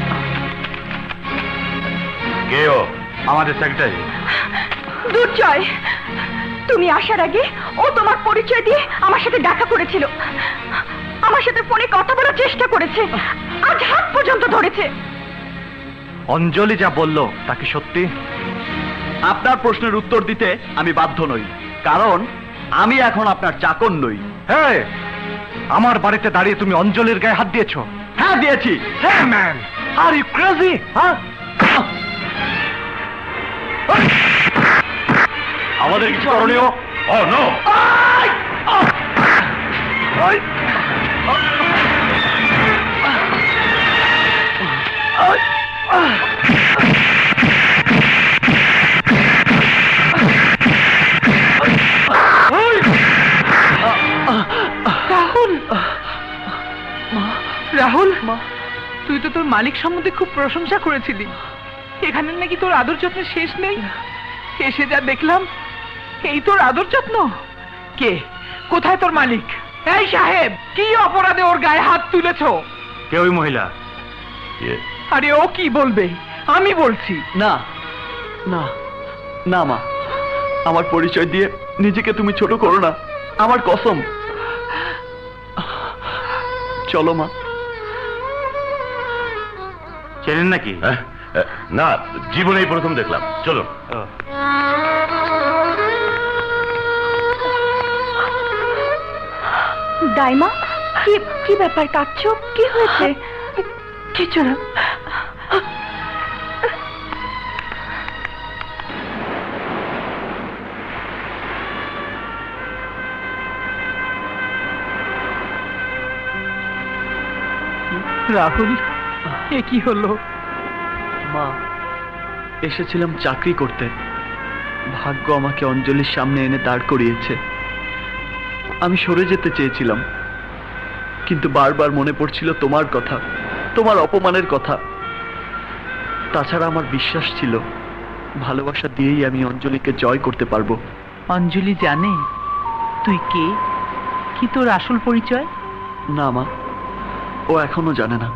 কে ও? আমাদের সেক্রেটারি। দুর্জয়, তুমি আসার আগে ও তোমার পরিচয় দিয়ে আমার সাথে দেখা করেছিল, আমার সাথে ফোনে কথা বলার চেষ্টা করেছে, আজ হাত পর্যন্ত ধরেছে। অঞ্জলি যা বললো তা কি সত্যি? আপনার প্রশ্নের উত্তর দিতে আমি বাধ্য নই, কারণ আমি এখন আপনার চাকর নই। হ্যাঁ, আমার বাড়িতে দাঁড়িয়ে তুমি অঞ্জলির গায়ে হাত দিয়েছো? হ্যাঁ, দিয়েছি। হ্যাঁ ম্যান, আর ইউ ক্রেজি? হ্যাঁ, আমাদের কিছু করণীয়। ও নো। রাহুল, রাহুল, তুই তো তোর মালিক সম্বন্ধে খুব প্রশংসা করেছিলি। এখানে নাকি তোর আদর যত্নের শেষ নেই। এসে যা দেখলাম, এই তোর আদর যত্ন? কে, কোথায় তোর মালিক? এই সাহেব, কি অপরাধে ওর গায়ে হাত তুলেছো? কে ওই মহিলা? আরে ও কি বলবে, আমি বলছি। না না না মা, আমার পরিচয় দিয়ে নিজেকে তুমি ছোট করো না, আমার কসম। চলো মা। চেনেন নাকি? না, জীবনেই প্রথম দেখলাম। চলুন। দাইমা, কি কি ব্যাপার, কাঁদছো? কি হয়েছে? কিছু না। রাহুল, এ কি হলো? মা, এসেছিলাম চাকরি করতে, ভাগ্য আমাকে অঞ্জলির সামনে এনে দাঁড় করিয়েছে। আমি সরে যেতে চেয়েছিলাম, কিন্তু বারবার মনে পড়ছিল তোমার কথা, তোমার অপমানের কথা। তাছাড়া আমার বিশ্বাস ছিল ভালোবাসা দিয়েই আমি অঞ্জলিকে জয় করতে পারবো। অঞ্জলি জানে তুই কে, কি তোর আসল পরিচয়? না মা, ও এখনো জানে না।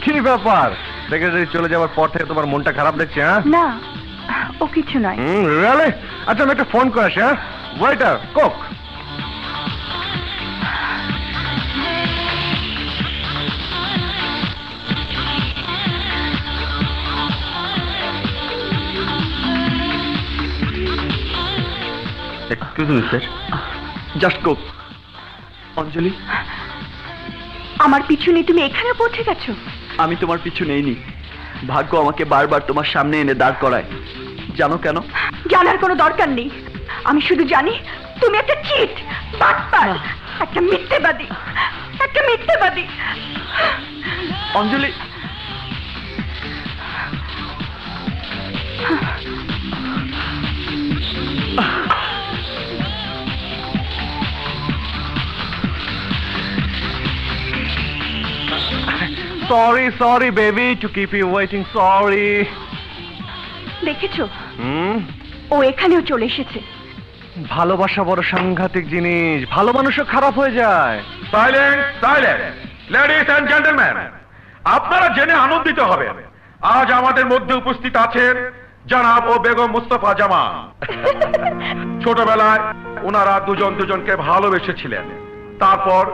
কি ব্যাপার? সেক্রেটারি চলে যাওয়ার পর থেকে তোমার মনটা খারাপ দেখছে? হ্যাঁ না, ও কিছু নয়। রিয়েলি? আচ্ছা, আমি একটা ফোন করে আসি। হ্যাঁ, waiter, Coke. Excuse me sir, just Coke. Anjali, আমার পিছু নিয়ে তুমি এখানে পৌঁছে গেছো? আমি তোমার পিছু নেইনি, ভাগ্য আমাকে বারবার তোমার সামনে এনে দাঁড় করায়। জানো কেন? জানার কোনো দরকার নেই, আমি শুধু জানি তুমি একটা চিট, বাটপার, একটা মিথ্যেবাদী, একটা মিথ্যেবাদী। অঞ্জলি, Sorry, baby, to keep you waiting. Sorry. দেখেছো, ও এখানেও চলে এসেছে। ভালোবাসা বড় সাংঘাতিক জিনিস, ভালো মানুষও খারাপ হয়ে যায়। Silent, silent. Ladies and gentleman, আপনারা জেনে আনন্দিত হবেন, আজ আমাদের মধ্যে উপস্থিত আছেন জনাব ও বেগম মুস্তফা জামান। ছোটবেলায় ওনারা দুজন দুজনকে ভালোবেসেছিলেন, তারপর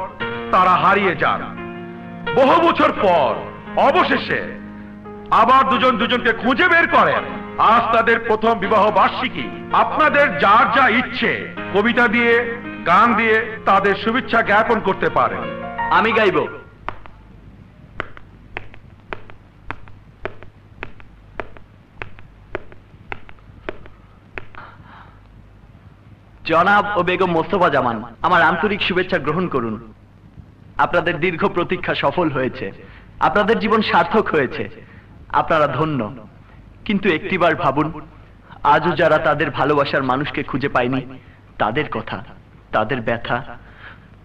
তারা হারিয়ে যান। বহু বছর পর অবশেষে আবার দুজন দুজনকে খুঁজে বের করেন। আজ তাদের প্রথম বিবাহ বার্ষিকী। আপনাদের যার যা ইচ্ছে কবিতা দিয়ে, গান দিয়ে তাদের শুভেচ্ছা জ্ঞাপন করতে পারেন। আমি গাইব। জনাব ও বেগম মোস্তফা জামান, আমার আন্তরিক শুভেচ্ছা গ্রহণ করুন। আপনাদের দীর্ঘ প্রতীক্ষা সফল হয়েছে, আপনাদের জীবন সার্থক হয়েছে, আপনারা ধন্য। কিন্তু একটিবার ভাবুন, আজও যারা তাদের ভালোবাসার মানুষকে খুঁজে পায়নি, তাদের কথা, তাদের ব্যথা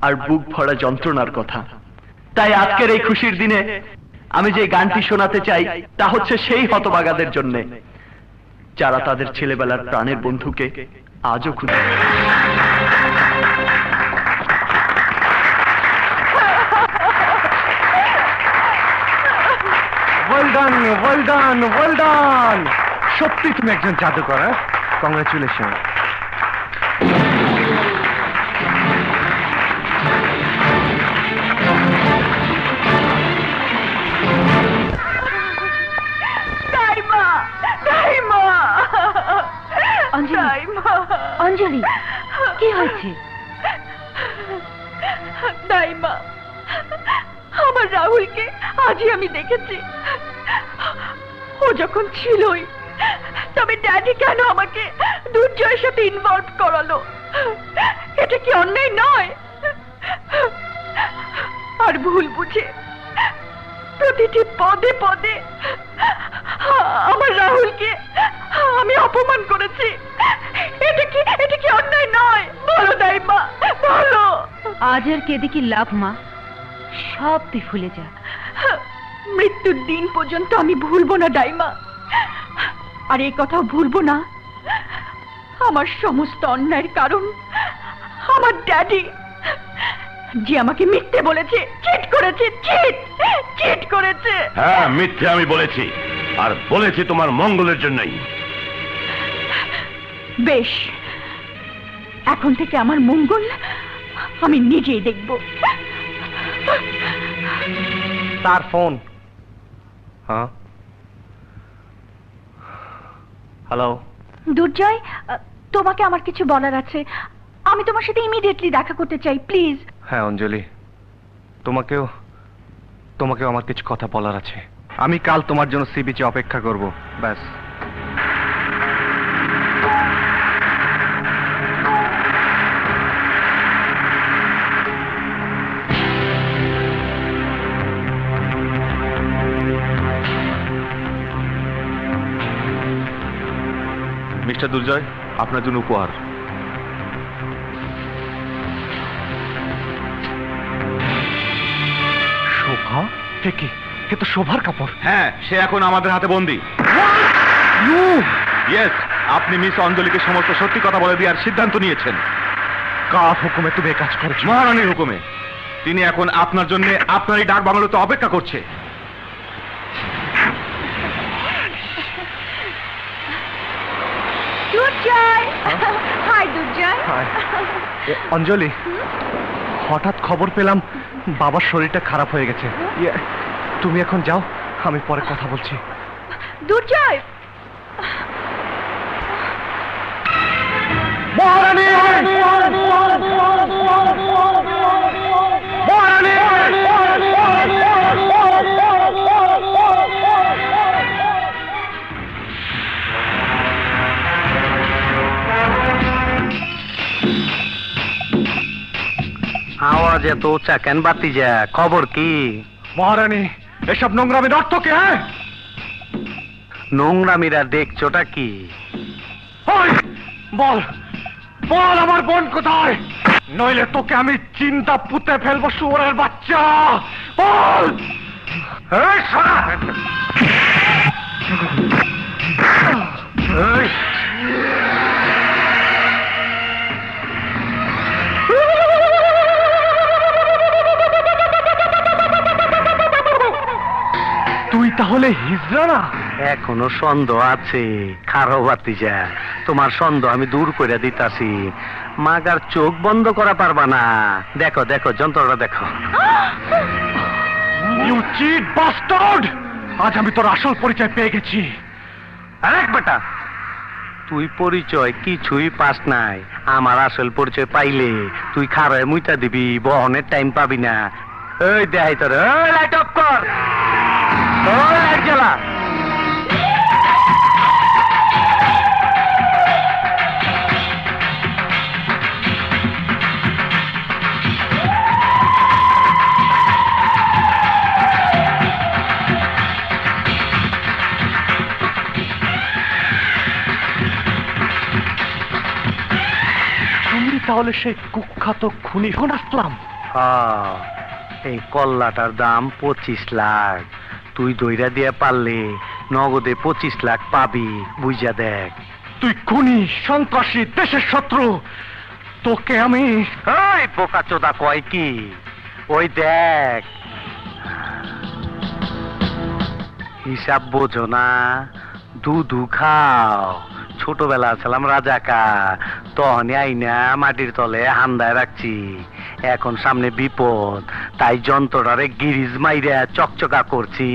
আর বুক ভরা যন্ত্রণার কথা। তাই আজকের এই খুশির দিনে আমি যে গানটি শোনাতে চাই তা হচ্ছে সেই হতভাগাদের জন্য, যারা তাদের ছেলেবেলার প্রাণের বন্ধুকে আজও খুঁজে। Well done, well done, well done. সত্যি তুমি একজন জাদুকর। কংগ্রেচুলেশন। দাইমা, দাইমা, দাইমা। অঞ্জলি, কি হয়েছে? দাইমা, আমার রাহুলকে আজই আমি দেখেছি। ও যখন ছিলই, তবে ড্যাডি কেন আমাকে দুর্জয়ের সাথে ইনভলভ করালো? এটা কি অন্যায় নয়? আর ভুল বুঝে প্রতিটি পদে পদে আমার রাহুলকে আমি অপমান করেছি। এটা কি অন্যায় নয়? বলো দাইমা, বলো। আজ আর কেঁদে কি লাভ মা, সব তুই ভুলে যা। মৃত্যুর দিন পর্যন্ত আমি ভুলবো না দাইমা। আর এই কথাও ভুলবো না, আমার সমস্ত অন্যায়ের কারণ আমার ড্যাডি, যে আমাকে মিথ্যে বলেছে, চিট করেছে, চিট করেছে। হ্যাঁ, মিথ্যে আমি বলেছি, আর বলেছি তোমার মঙ্গলের জন্যই। বেশ, এখন থেকে আমার মঙ্গল আমি নিজেই দেখব। তার ফোন। হ্যাঁ, হ্যালো। দুর্জয়, তোমাকে আমার কিছু বলার আছে। আমি তোমার সাথে ইমিডিয়েটলি দেখা করতে চাই, প্লিজ। হ্যাঁ অঞ্জলি, তোমাকেও আমার কিছু কথা বলার আছে। আমি কাল তোমার জন্য সি বিচে অপেক্ষা করব, ব্যাস। মিস্টার দুর্জয়, আপনার জন্য উপহার। শোভা? কি? এ তো শোভার কাপড়। হ্যাঁ, সে এখন আমাদের হাতে বন্দী। ইয়েস, আপনি মিস অঞ্জলিকে সমস্ত সত্যি কথা বলে দেওয়ার সিদ্ধান্ত নিয়েছেন। কার হুকুমে তুমি এ কাজ করেছো? মহারানীর হুকুমে। তিনি এখন আপনার জন্য আপনারই ডাক বাংলোতে অপেক্ষা করছে। দুর্জয়, হাই দুর্জয়। অঞ্জলি, হঠাৎ খবর পেলাম বাবার শরীরটা খারাপ হয়ে গেছে। তুমি এখন যাও, আমি পরে কথা বলছি। দুর্জয়, মহারানী! মহারানী! আওয়াজ এত উঁচা কেন বাতি যা? খবর কি? মহারানী, এসব নোংরামির অর্থ কি? হ্যাঁ, নোংরামিরা দেখছোটা কি? ওই, বল বল আমার বোন কোথায়, নইলে তোকে আমি চিন্তা পুঁতে ফেলবো, শুয়োরের বাচ্চা। বল। এই শালা! এই! তাহলে হিজড়া না? এখনো সন্দেহ আছে, খারো বাতিজা, তোমার সন্দেহ আমি দূর করে দিতাছি। মাগার চোখ বন্ধ করা পারবা না। দেখো দেখো যন্ত্রটা দেখো। You cheat bastard! আজ আমি তোর আসল পরিচয় পেয়ে গেছি। আরেক বেটা, তুই পরিচয় কিছুই পাস নাই। আমার আসল পরিচয় পাইলে তুই খারায় মুইতা দিবি, বহনের টাইম পাবি না। এই দেখাই তোর, লাইট অফ কর, লাইট জ্বালা। তুমি তাহলে সেই কুখ্যাত খুনি হন আসলাম? হ্যাঁ, এই কল্লাটার দাম 25 লাখ। তুই দইরা দিয়ে পারলে নগদে 25 লাখ পাবি, বুঝা দেখ। তুই খুনি, সন্ত্রাসী, দেশের শত্রু। তোকে আমি... এই বোকা চোদা কয় কি? ওই দেখ, হিসাব বোঝো না, দুধু খাও। ছোটবেলা ছিলাম রাজাকা, তখনই আইনা মাটির তলে হান্দায় রাখছি। এখন সামনে বিপদ, তাই যন্ত্রটারে গিরিজ মাইরা চকচকা করছি।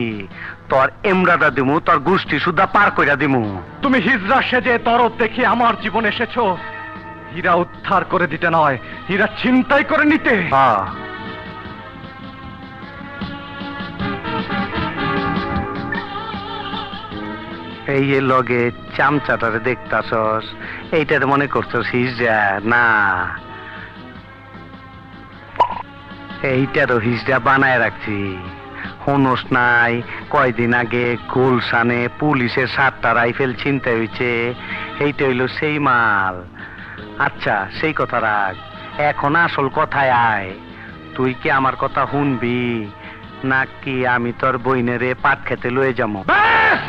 তোর এমরাটা দিমু, তোর গোষ্ঠী সুদ্ধা পার কইরা দিমু। তুমি হিজড়া সেজে তরফ দেখে আমার জীবন এসেছো হীরা উদ্ধার করে দিতে নয়, হীরা ছিনতাই করে নিতে। হ্যাঁ, এই এর লগে চামচাটারে দেখতাছস, এইটার মনে করছস হিজড়া? না, এইটারও হিজড়া বানায় রাখছি। হনস নাই, কয়দিন আগে গুলশানে পুলিশের 7টা রাইফেল ছিনতাই হয়েছে, এইটা হইল সেই মাল। আচ্ছা সেই কথা রাখ, এখন আসল কথায় আয়। তুই কি আমার কথা শুনবি নাকি আমি তোর বইনেরে পাট খেতে লয়ে যাবো? ব্যাস!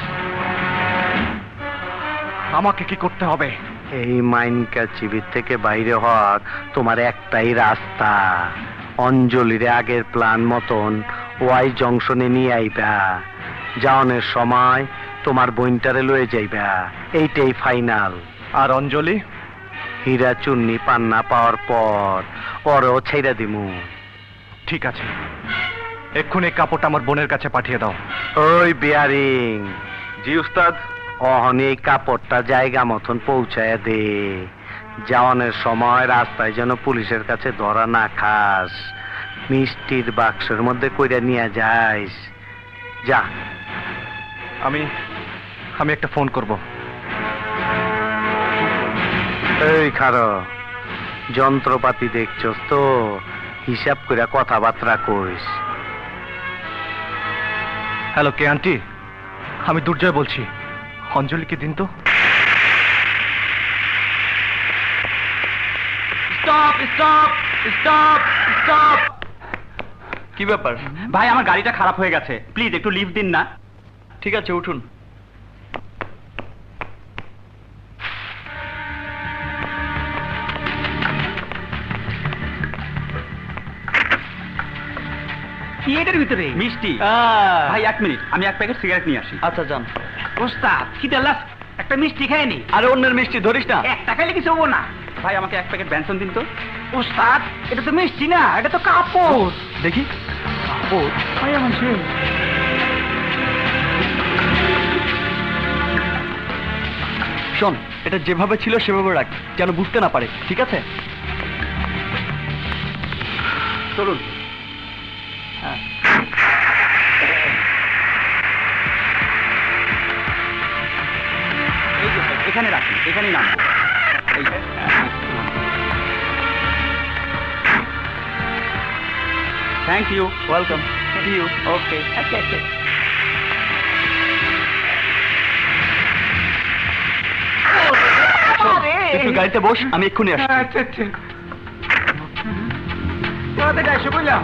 আমাকে কি করতে হবে? এই মাইনকা চিবির থেকে বাইরে হওয়ার তোমার একটাই রাস্তা। অঞ্জলিরে আগের প্ল্যান মতন ওয়াই জংশনে নিয়ে আইবা। যাওনের সময় তোমার বইনটারে লয়ে যাইবা, এইটাই ফাইনাল। আর অঞ্জলি? হীরা চুন্নি পান্না পাওয়ার পর ওরও ছেড়ে দিমু। ঠিক আছে, এক্ষুনি কাপড়টা আমার বোনের কাছে পাঠিয়ে দাও। ওই বিয়ারিং, জি উস্তাদ। অহন এই কাপড়টা জায়গা মতন পৌঁছায় দে। যাওয়ানের সময় রাস্তায় যেন পুলিশের কাছে ধরা না খাস। মিষ্টির বাক্সের মধ্যে কইরা নিয়ে যাইস। যা। আমি একটা ফোন করব। এই খারো, যন্ত্রপাতি দেখছস তো, হিসাব করে কথাবার্তা কইস। হ্যালো, কে আন্টি? আমি দুর্জয় বলছি। অঞ্জলিকে দিন তো। Stop stop stop stop! কি ব্যাপার ভাই? আমার গাড়িটা খারাপ হয়ে গেছে, প্লিজ একটু লিফট দিন না। ঠিক আছে, উঠুন। কি এটার ভিতরে? মিষ্টি। ভাই 1 মিনিট, আমি 1 প্যাকেট সিগারেট নিয়ে আসি। আচ্ছা যান। ওস্তাদ খিদে লাস, একটা মিষ্টি খায় নি? আরে অন্যের মিষ্টি ধরিস না। একটা খাইলে কিছু হবো না। ভাই আমাকে 1 প্যাকেট ব্যঞ্জন দিন তো। ওস্তাদ এটা তো মিষ্টি না, এটা তো কাপড়। দেখি কাপড়। ভাইয়া মানুষ শোন, এটা যেভাবে ছিল সেভাবে রাখ, যেন বুঝতে না পারে, ঠিক আছে? চলুন। হ্যাঁ, এই যে ভাই, এখানে রাখুন, এখানেই নামবো। এই যে, thank you. Welcome. See you. Okay. একটু গাড়িতে বস, আমি এক্ষুনি আসছি। আচ্ছা আচ্ছা, তাড়াতাড়ি আসো বললাম।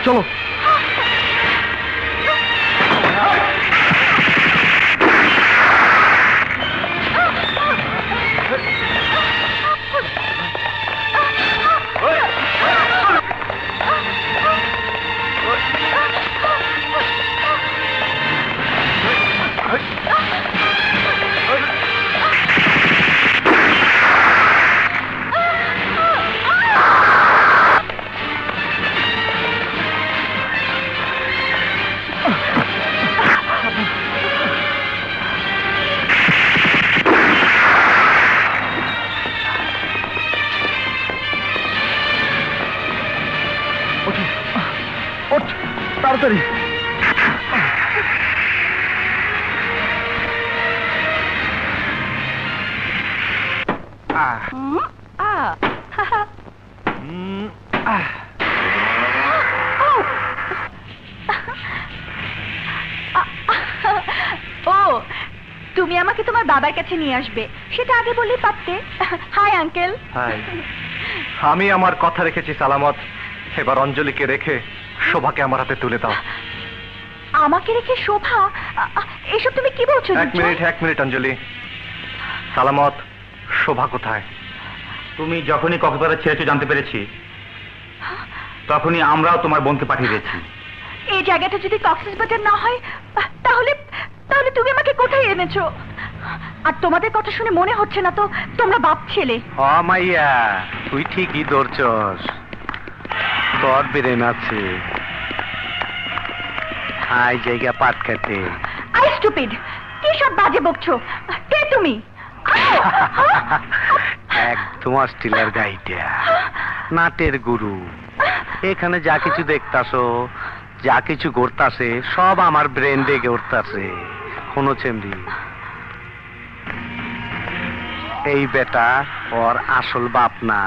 চলো। ওঠ, তাড়াতাড়ি। ও, তুমি আমাকে তোমার বাবার কাছে নিয়ে আসবে, সেটা আগে বললেই পারতে। Hi uncle. হাই। আমি আমার কথা রেখেছি সালামত। এবার অঞ্জলিকে রেখে শোভাকে আমার হাতে তুলে দাও। আমাকে রেখে শোভা? এসব তুমি কি বলছো? এক মিনিট অঞ্জলি। সালামত, শোভা কোথায়? তুমি যখনই কক্সবাজার ছেড়েছো জানতে পেরেছি, তখনই আমরাও তোমার বোনকে পাঠিয়ে দিয়েছি। এই জায়গাটা যদি কক্সবাজার না হয়, তাহলে তাহলে তুমি আমাকে কোথায় এনেছো? আর তোমাদের কথা শুনে মনে হচ্ছে না তো তোমরা বাপ ছেলে। ও মাইয়া, তুই ঠিকই ধরছস, তোর ব্রেন আছে। আই জায়গা পাট খেতে। আই স্টুপিড, কি সব বাজে বকছো? কে তুমি? একদম অস্ট্রেলিয়ার গাইটা, নাটের গুরু। এখানে যা কিছু দেখতাছো, যা কিছু ঘটতাছে, সব আমার ব্রেন দেখে উঠতাছে। কোনো চেমরি, এই বেটা ওর আসল বাপ না,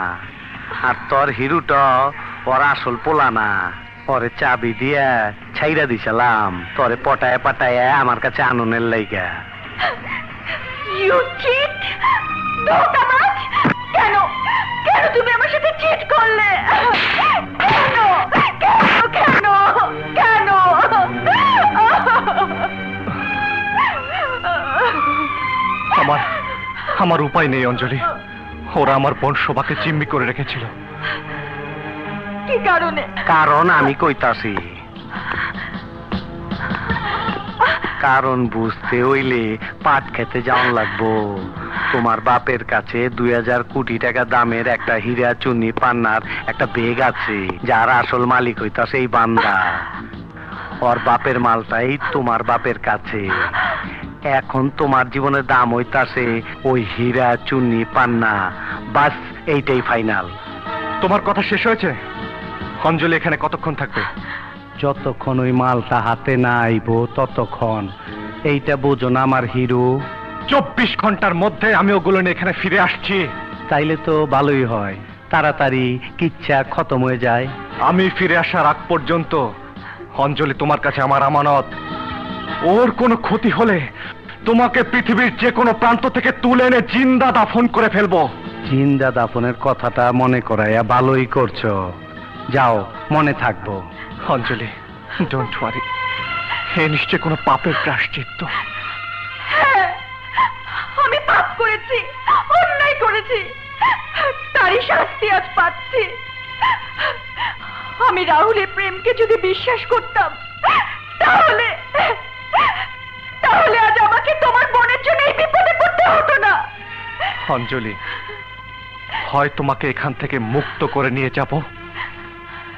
আর তোর হিরুটা ওর আসল পোলা না। ওরে চাবি দিয়া ছাইরা দিছিলাম তোরে পটায় পাটায় আমার কাছে আননের লাইগা। ইউ চিট, ধোঁকাবাজ! কেন কেন তুমি আমার সাথে চিট করলে? কেন কেন কেন কেন? আমার উপায় নেই অঞ্জলি। ওরা আমার বোন শোভাকে জিম্মি করে রেখেছিল। কি কারণে? কারণ আমি কইতাছি, কারণ বুঝতে হইলে পাট খেতে যাওয়ান লাগবো। তোমার বাপের কাছে 2000 কোটি টাকা দামের একটা হীরা চুন্নি পান্নার একটা বেগ আছে, যার আসল মালিক হইতাছে এই বান্দা। ওর বাপের মালটাই তোমার বাপের কাছে। এখন তোমার জীবনের দাম হইতাছে ওই হীরা চুন্নি পান্না। বাস, এইটাই ফাইনাল। তোমার কথা শেষ হয়েছে? অঞ্জলি এখানে কতক্ষণ থাকবে? যতক্ষণ ওই মালটা হাতে না আইবো ততক্ষণ। এইটা বোঝো না আমার হিরো? 24 ঘন্টার মধ্যে আমি ওগুলো নিয়ে এখানে ফিরে আসছি। তাইলে তো ভালোই হয়, তাড়াতাড়ি কিচ্ছা খতম হয়ে যায়। আমি ফিরে আসার আগ পর্যন্ত অঞ্জলি তোমার কাছে আমার আমানত। ওর কোনো ক্ষতি হলে তোমাকে পৃথিবীর যে কোনো প্রান্ত থেকে তুলে এনে জিন্দা দাফন করে ফেলবো। জিন্দা দাফনের কথাটা মনে করাইয়া ভালোই করছো। যাও, মনে থাকবো। অঞ্জলি, ডোন্ট ওয়ারি। হে নিশ্চয় কোনো পাপের প্রায়শ্চিত্ত। হ্যাঁ, আমি পাপ করেছি, অন্যায় করেছি, তারই শাস্তি আজ পাচ্ছি। আমি রাহুলের প্রেমকে যদি বিশ্বাস করতাম, তাহলে তাহলে আজ আমাকে তোমার বোনের জন্য এই বিপদে পড়তে হতো না। অঞ্জলি, হয় তোমাকে এখান থেকে মুক্ত করে নিয়ে যাব,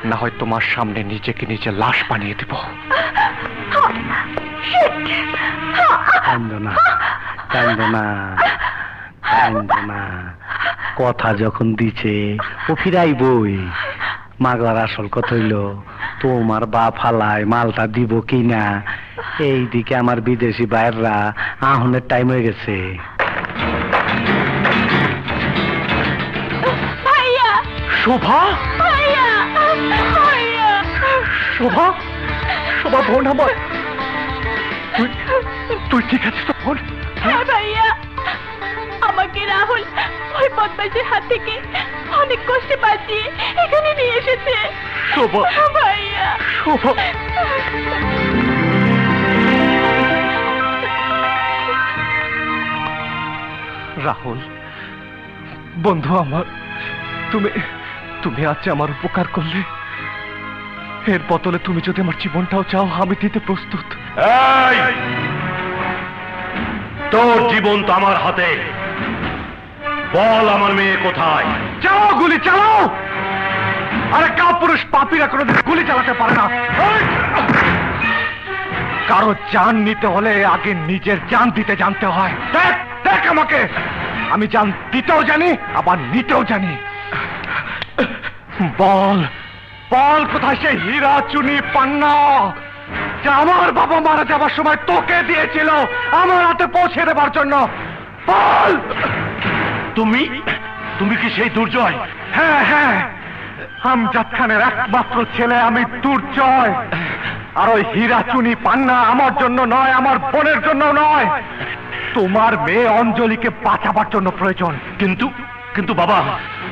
না হয় তোমার সামনে নিজেকে নিজে লাশ বানিয়ে দেব। কান্দো না, কান্দো না, কান্দো না। কথা যখন দিছে ও ফিরাইবই। মাগলার আসল কথা হইল তোমার বাপ হালায় মালটা দিব কিনা। এইদিকে আমার বিদেশি বাইররা আহনের টাইম হয়ে গেছে। ভাইয়া, শোভা, ভাইয়া, ভাইয়া, শোভা, শোভা বোন আমার। তুই ঠিক আছিস তো বোন? হ্যাঁ ভাইয়া, আমাকে রাহুল ওই ওই বদমাইশের হাত থেকে অনেক কষ্টে বাঁচিয়ে এখানে নিয়ে এসেছে। শোভা, ভাইয়া, শোভা। রাহুল, বন্ধু আমার, তুমি তুমি আজ আমার উপকার করলে, এর বদলে তুমি যদি আমার জীবনটাও চাও, আমি দিতে প্রস্তুত। এই! তোর জীবন তো আমার হাতে। বল আমার মেয়ে কোথায়? চালাও গুলি, চালাও! আরে কাপুরুষ পাপীরা কোনোদিন গুলি চালাতে পারে না। এই! কারো জান নিতে হলে আগে নিজের জান দিতে জানতে হয়। দেখ দেখ আমাকে, আমি জান দিতেও জানি, আবার নিতেও জানি। বল বল, কোথায় সে হীরা চুনি পান্না যা আমার বাবা মারা যাবার সময় তোকে দিয়েছিল আমার হাতে পৌঁছে দেবার জন্য? বল। তুমি তুমি কি সেই দুর্জয়? হ্যাঁ হ্যাঁ, আমজাদ খানের একমাত্র ছেলে আমি, দুর্জয়। আর ওই হীরা চুনি পান্না আমার জন্য নয়, আমার বোনের জন্য নয়, তোমার মেয়ে অঞ্জলিকে বাঁচাবার জন্য প্রয়োজন। কিন্তু কিন্তু বাবা,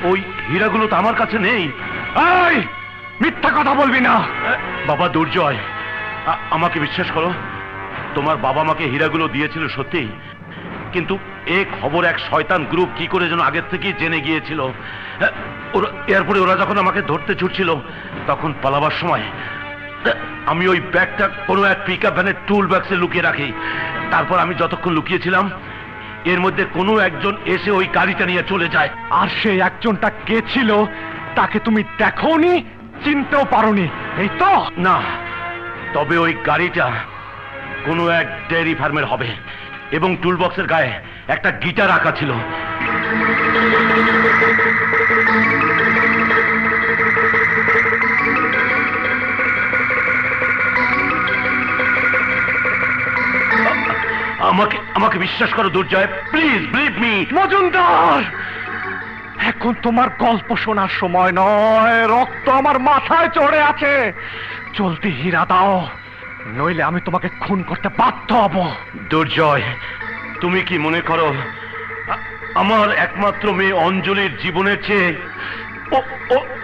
ওই হীরাগুলো তো আমার কাছে নেই। এই, মিথ্যা কথা বলবি না। বাবা দুর্জয়, আমাকে বিশ্বাস করো, তোমার বাবা আমাকে হীরাগুলো দিয়েছিল সত্যি, কিন্তু এই খবর এক শয়তান গ্রুপ কি করে যেন আগের থেকেই জেনে গিয়েছিল। এরপরে ওরা যখন আমাকে ধরতে ছুটছিল, তখন পালাবার সময় আমি ওই ব্যাগটা কোনো এক পিকআপ ভ্যানের টুল বক্সে লুকিয়ে রাখি। তারপর আমি যতক্ষণ লুকিয়েছিলাম, এর মধ্যে কোনো একজন এসে ওই গাড়িটা নিয়ে চলে যায়। আর সেই একজনটা কে ছিল তাকে তুমি দেখোনি, চিনতেও পারোনি, এই তো? না, তবে ওই গাড়িটা কোনো এক ডেয়ারি ফার্মের হবে, এবং টুল বক্সের গায়ে একটা গিটার রাখা ছিল। আমাকে আমাকে বিশ্বাস করো দুর্জয়, প্লিজ বিলিভ মি। মজুমদার, এখন তোমার গল্প শোনার সময় নয়, রক্ত আমার মাথায় চড়ে আছে। চলতি হীরা দাও, নইলে আমি তোমাকে খুন করতে বাধ্য হব। দুর্জয়, তুমি কি মনে করো আমার একমাত্র মেয়ে অঞ্জলির জীবনের চেয়ে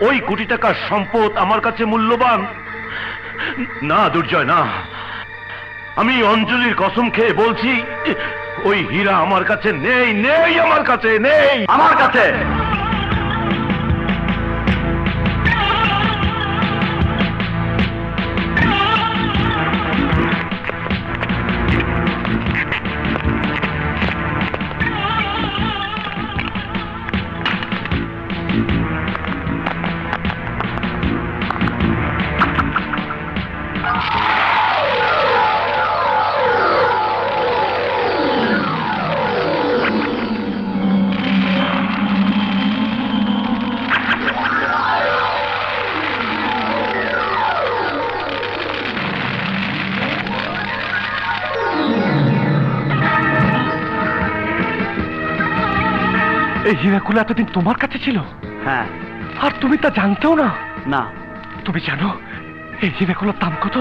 ওই কোটি টাকার সম্পদ আমার কাছে মূল্যবান? না দুর্জয়, না। আমি অঞ্জলির কসম খেয়ে বলছি, ওই হীরা আমার কাছে নেই, নেই আমার কাছে, নেই আমার কাছে। এই হীরাগুলো এতদিন তোমার কাছে ছিল? হ্যাঁ। আর তুমি তা জানতেও না? না। তুমি জানো এই হীরাগুলোর দাম কত?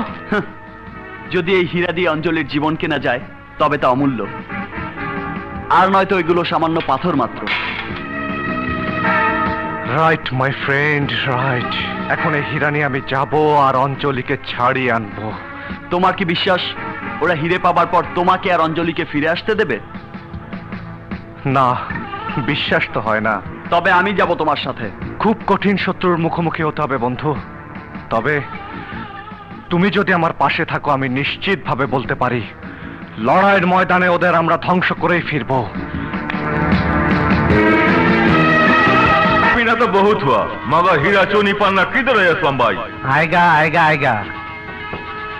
যদি এই হীরা দিয়ে অঞ্জলির জীবন কেনা যায় তবে তা অমূল্য, আর নয়তো এগুলো সামান্য পাথর মাত্র। Right my friend, right. এখন এই হীরা নিয়ে আমি যাব আর অঞ্জলিকে ছাড়িয়ে আনবো। তোমার কি বিশ্বাস ওরা হিরে পাবার পর তোমাকে আর অঞ্জলিকে ফিরে আসতে দেবে? না, বিশ্বাস তো হয় না। তবে আমি যাব তোমার সাথে। খুব কঠিন শত্রুর মুখোমুখি হতে হবে বন্ধু। তবে তুমি যদি আমার পাশে থাকো, আমি নিশ্চিতভাবে বলতে পারি লড়াইয়ের ময়দানে ওদের আমরা ধ্বংস করেই ফিরবো। पीना तो बहुत हुआ, मगर हीरा चोनी पाना किधर है असलम भाई? आएगा आएगा आएगा।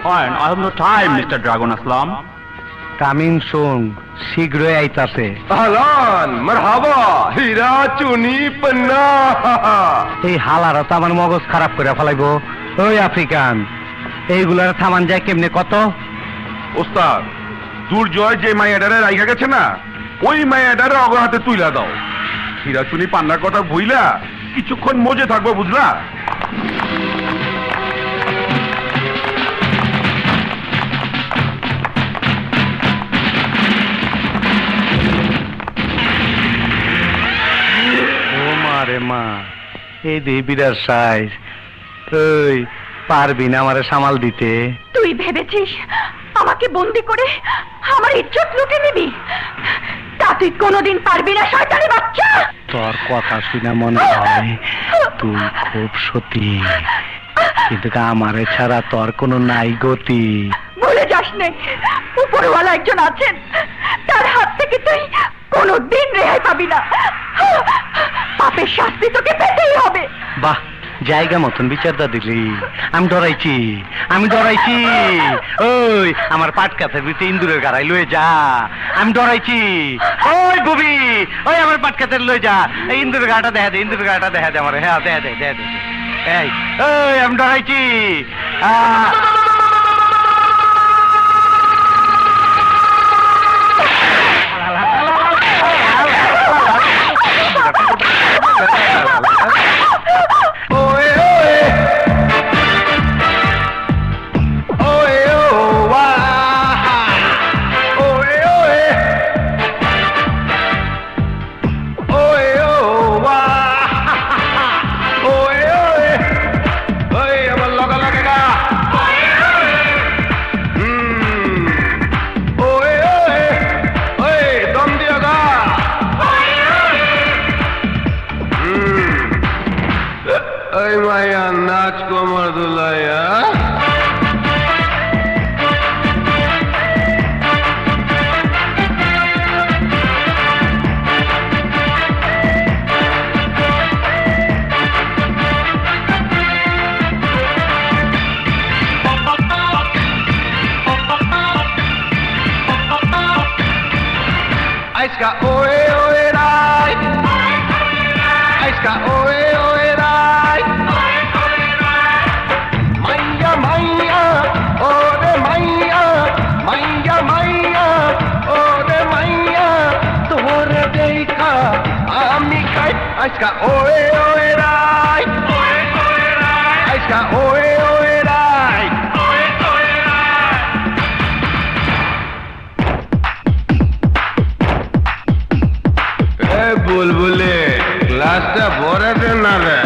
Fine, I have no time, Mr. Dragon Aslam. Coming soon, শীঘ্রই আইতাছে। अहलान मरहबा, हीरा चोनी पन्ना। এই হালারা তো আমার মগজ খারাপ করে ফেলাইবো। ওই আফ্রিকান, এইগুলার থামান যায় কেমনে কত? ওস্তাদ, দুর্জয় যে মায়াডারে রাইখা গেছে না, ওই মায়াডারে অগর হাতে তুইলা দাও। হীরা চুনি পান্নার কথা ভুইলা কিছুক্ষণ মজে থাকবো, বুঝলা? মা, এই দে বিরাট সাইজ। ওই পারবি না আমারে সামাল দিতে? তুই ভেবেছিস আমাকে বন্দি করে আমার ইজ্জত লুটে নিবি? তা তুই কোনোদিন পারবি না শয়তানের বাচ্চা। তোর কথা শুনে মনে হয় তুই খুব সতী, কিন্তু আমারে ছাড়া তোর কোনো নাই গতি। ভুলে যাস না উপরওয়ালা একজন আছেন, তার হাত থেকে তুই কোনোদিন রেহাই পাবি না। পাপের শাস্তি তোকে পেতেই হবে। বাহ, জায়গা মতন বিচারটা দিলি। আমি ডরাইছি, আমি ডরাইছি। ওই আমার পাট কাছের ভিতরে ইন্দুরের গাড়াই লয়ে যা, আমি ডরাইছি। ওই বুবি, ওই আমার পাট কাছের লয়ে যা, এই ইন্দুরের গাড়াটা দেখা দে, ইন্দুরের গাড়াটা দেখা দে আমার। হ্যাঁ দেখা দে, দেখা দে। এই ওই আমি ডরাইছি। নাচ কোমর দুলাইয়া। Aiska oe oe rai, Aiska oe oe rai, Maya Maya, ore Maya, Maya Maya, ore Maya, tore dekha ami kai. Aiska oe oe rai, Aiska oe oe rai. বুলবুলে ক্লাসটা পড়াতে না রে।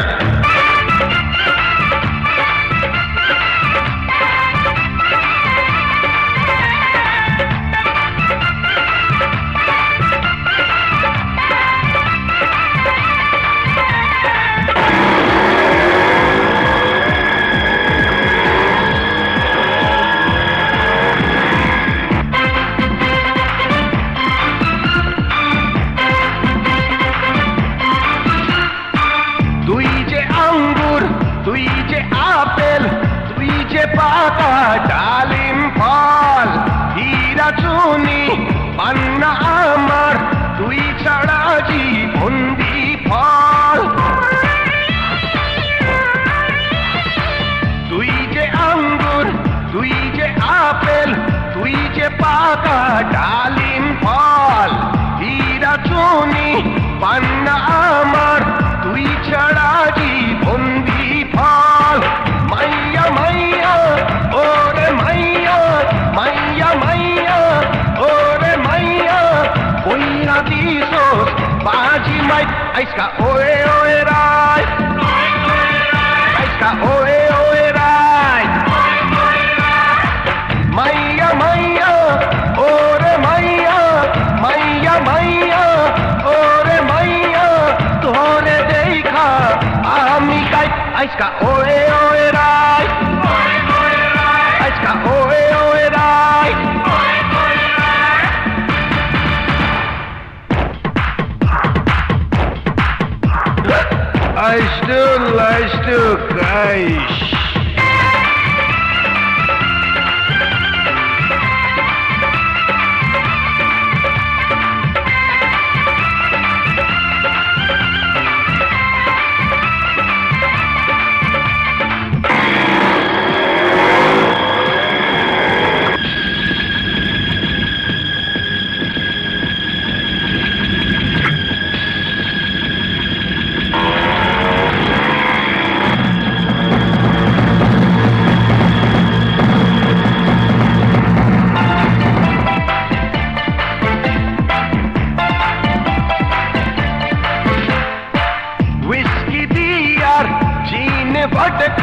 পাকা ডালিম ফল হীরা চুনি পান্না আমার, তুই ছাড়া জীবন বিফল। তুই যে আঙ্গুর, তুই যে আপেল, তুই যে পাকা ডালিম ফল হীরা চুনি পান্না আমার, তুই ছাড়া জীবন বিফল। মাইয়া মাইয়া ওরে মাইয়া, মাইয়া মাইয়া ওরে মাইয়া, কইরা দিছোস বাজি মাই। আইসকা ওয়ে ওয়ে রাই, আইসকা ওয়ে ওয়ে রাই, মাইয়া মাইয়া ওরে মাইয়া, মাইয়া মাইয়া ওরে মাইয়া, তোরে দেখা আমি কাই। আইসকা ওয়ে ওয়ে রাই, আইসকা ওয়ে ওয়ে রাই। Leiste Reich.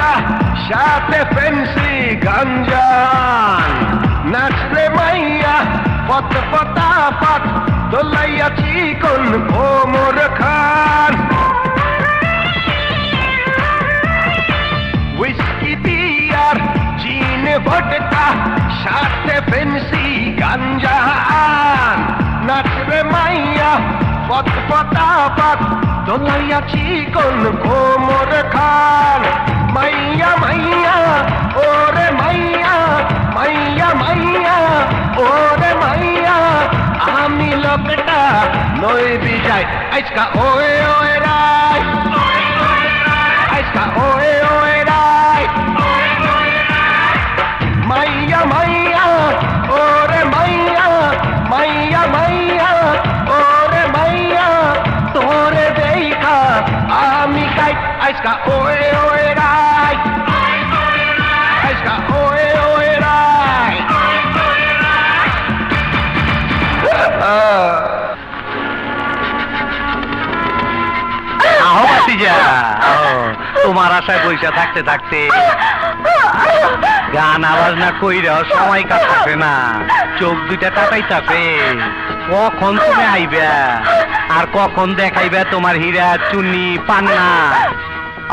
মাইয়া সাথে ফেন্সি গঞ্জান নাচরে মাইয়া পত পতা পাত দোলাইয়া চিকন কোমর খান হুইস্কি বিয়ার জিন ভটকা সাথে ফেন্সি গঞ্জান নাচরে মাইয়া পত পতা পাত দোলাইয়া চিকন কোমর খান মাইয়া মাইয়া ওরে মাইয়া মাইয়া মাইয়া ওরে মাইয়া আমি লোকটা নই বিজাই আজকা ওয়ে ওয়ে রাই আজকা ওয়ে ওয়ে রাই মাইয়া মাইয়া ওরে মাইয়া মাইয়া মাইয়া ওরে মাইয়া তোরে দেখা আমি কাই আজকা ওয়ে ওয়ে রাই আজকা ওয়ে ওয়ে রাই আহো ভাতিজা তোমার আশায় বইসা থাকতে থাকতে গান আওয়াজ না কইরা সময় কাটাবে না চোখ দুইটা কাটাইতাছে কখন তুমি আইবা আর কখন দেখাইবা তোমার হীরা চুনি পান্না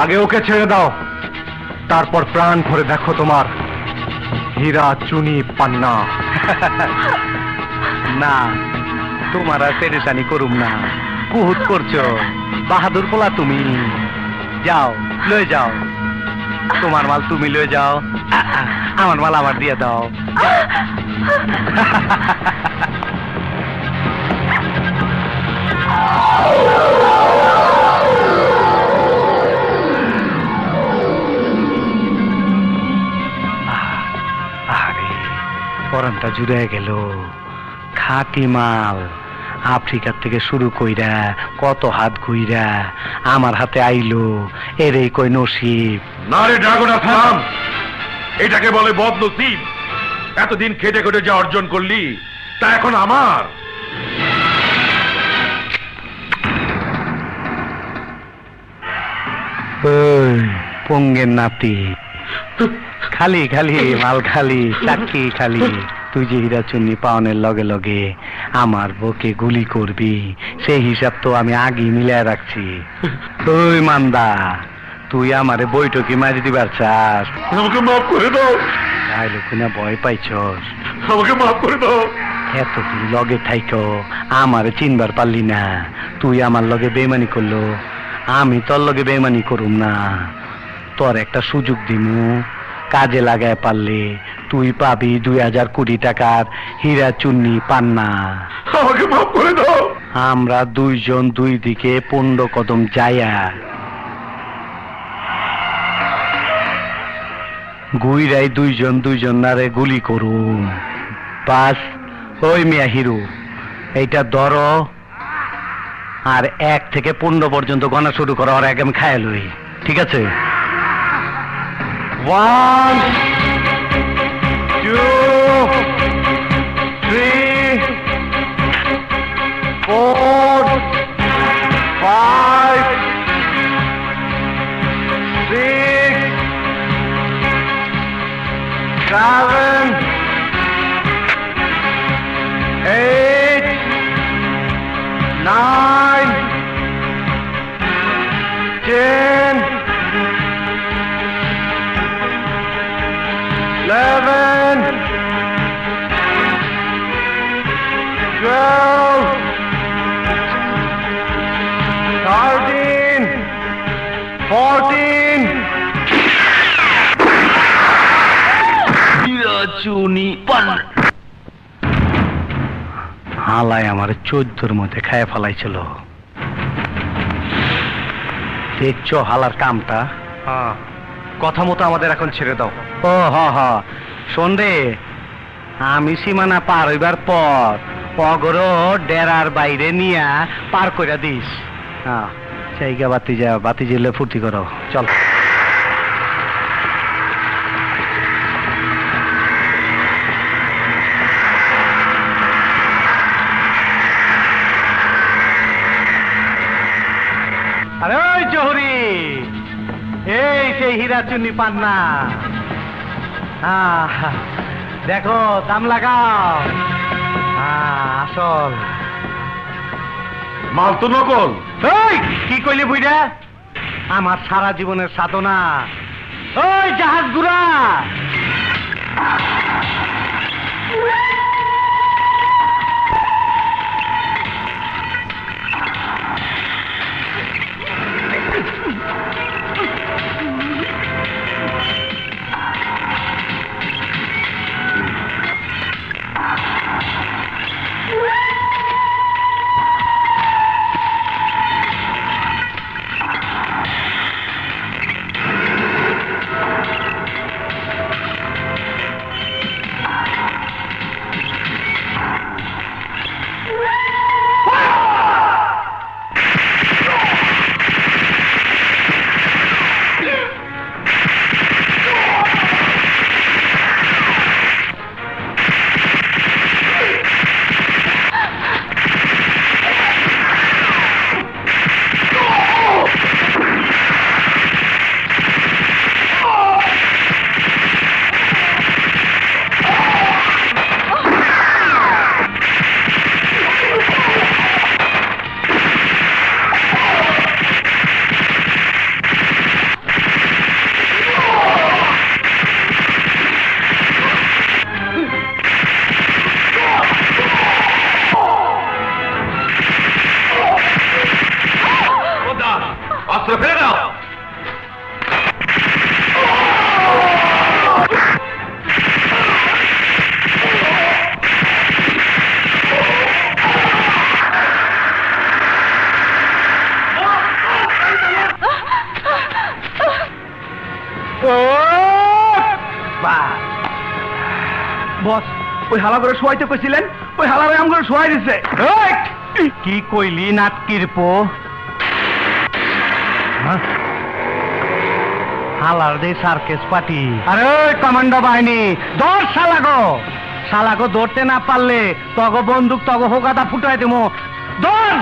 আগে ওকে ছেড়ে দাও, তারপর প্রাণ ভরে দেখো তোমার হীরা চুনি পান্না। না তোমার আর পেরেশানি করুম না, কুহুত করছো, বাহাদুর পোলা তুমি। যাও লয়ে যাও, তোমার মাল তুমি লয়ে যাও, আমার মাল আমার দিয়ে দাও। আরে পরানটা জুড়ে গেল, খাঁটি মাল আফ্রিকার থেকে শুরু কইরা কত হাত ঘুইরা আমার হাতে আইলো, এরই কই নসিব। না রে ড্রাগন আসলাম, এটাকে বলে বদনসিব। এতদিন খেটে খেটে যা অর্জন করলি তা এখন আমার। পঙ্গের নাতি, খালি খালি মাল খালি, চাকরি খালি। তুই যে হীরা চুন্নি পাওনের লগে লগে আমার বুকে গুলি করবি, সেই হিসাব তো আমি আগে মিলাই রাখছি। ওই মান্দা, তুই আমারে বৈঠকি মারি দিবার চাস? আমাকে মাফ করে দাও, কিনা ভয় পাইছস? আমাকে মাফ করে দাও। এতদিন লগে থাইকো আমারে চিনবার পারলি না, তুই আমার লগে বেমানি করলো, আমি তোর লগে বেমানি করুম না। তোর একটা সুযোগ দিমু, কাজে লাগায় পারলে তুই পাবি 2000 কোটি টাকার হীরা চুন্নি পান্না। আমাকে মাফ করে দাও। আমরা দুইজন দুই দিকে 15 কদম যাইয়া গুইরাই দুইজন দুইজন নারে গুলি করুম। বাস ওই মিয়া হিরো, এইটা ধরো আর 1 থেকে 15 পর্যন্ত গণা শুরু করো, আর এক আমি খায় লই, ঠিক আছে? 1 2 3 4 5 6 7 8 9 10 11 12 13 14 হালায় আমার 14 মধ্যে খায় ফেলাইছিল। দেখছো হালার কামটা? হ্যাঁ, কথা মতো আমাদের এখন ছেড়ে দাও। ও হ শোন রে, আমি সীমানা পার হইবার পর অগর ডেরার বাইরে নিয়া পার কইরা দিস। হ্যাঁ, সেইগা বাতি জ্বলে ফুর্তি করো, চল। আরে ওই জহুরি, এই সেই হীরা চুনি পান্না। দেখো দাম লাগাও। আসল মাল তো নকল। ওই কি কইলি বুইরা? আমার সারা জীবনের সাধনা। ওই জাহাজ গুড়া, অস্ত্র ফেলে দাও। বস ওই হালা করে শোয়াইতে কইছিলেন, ওই হালারে আম করে শোয়াই দিছে। কি কইলি নাটকির পো? হালার দে সার্কেস পার্টি। আরে ওই কমান্ডো বাহিনী, ধর শালাগো। শালাগো ধরতে না পারলে তগ বন্দুক তগ হোকাটা ফুটাই দেবো। ধর।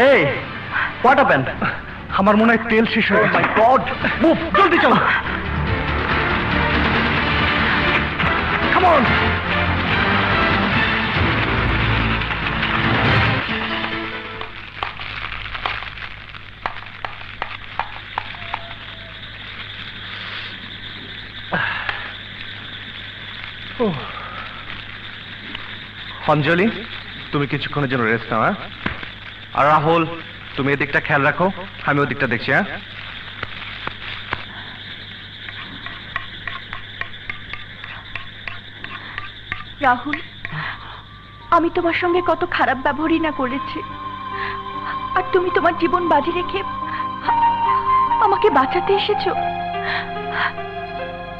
Hey, what happened? আমার মনে হয় তেল শেষ হয়ে গেছে। My God! মুভ, জলদি চলো। Come on! অঞ্জলি, তুমি কিছুক্ষণের জন্য রেস্ট নাও। হ্যাঁ, আর রাহুল, তুমি এদিকটা খেয়াল রাখো, আমি ওদিকটা দেখছি। হ্যাঁ, রাহুল, আমি তোমার সঙ্গে কত খারাপ ব্যবহারই না করেছি, আর তুমি তোমার জীবন বাজি রেখে আমাকে বাঁচাতে এসেছো।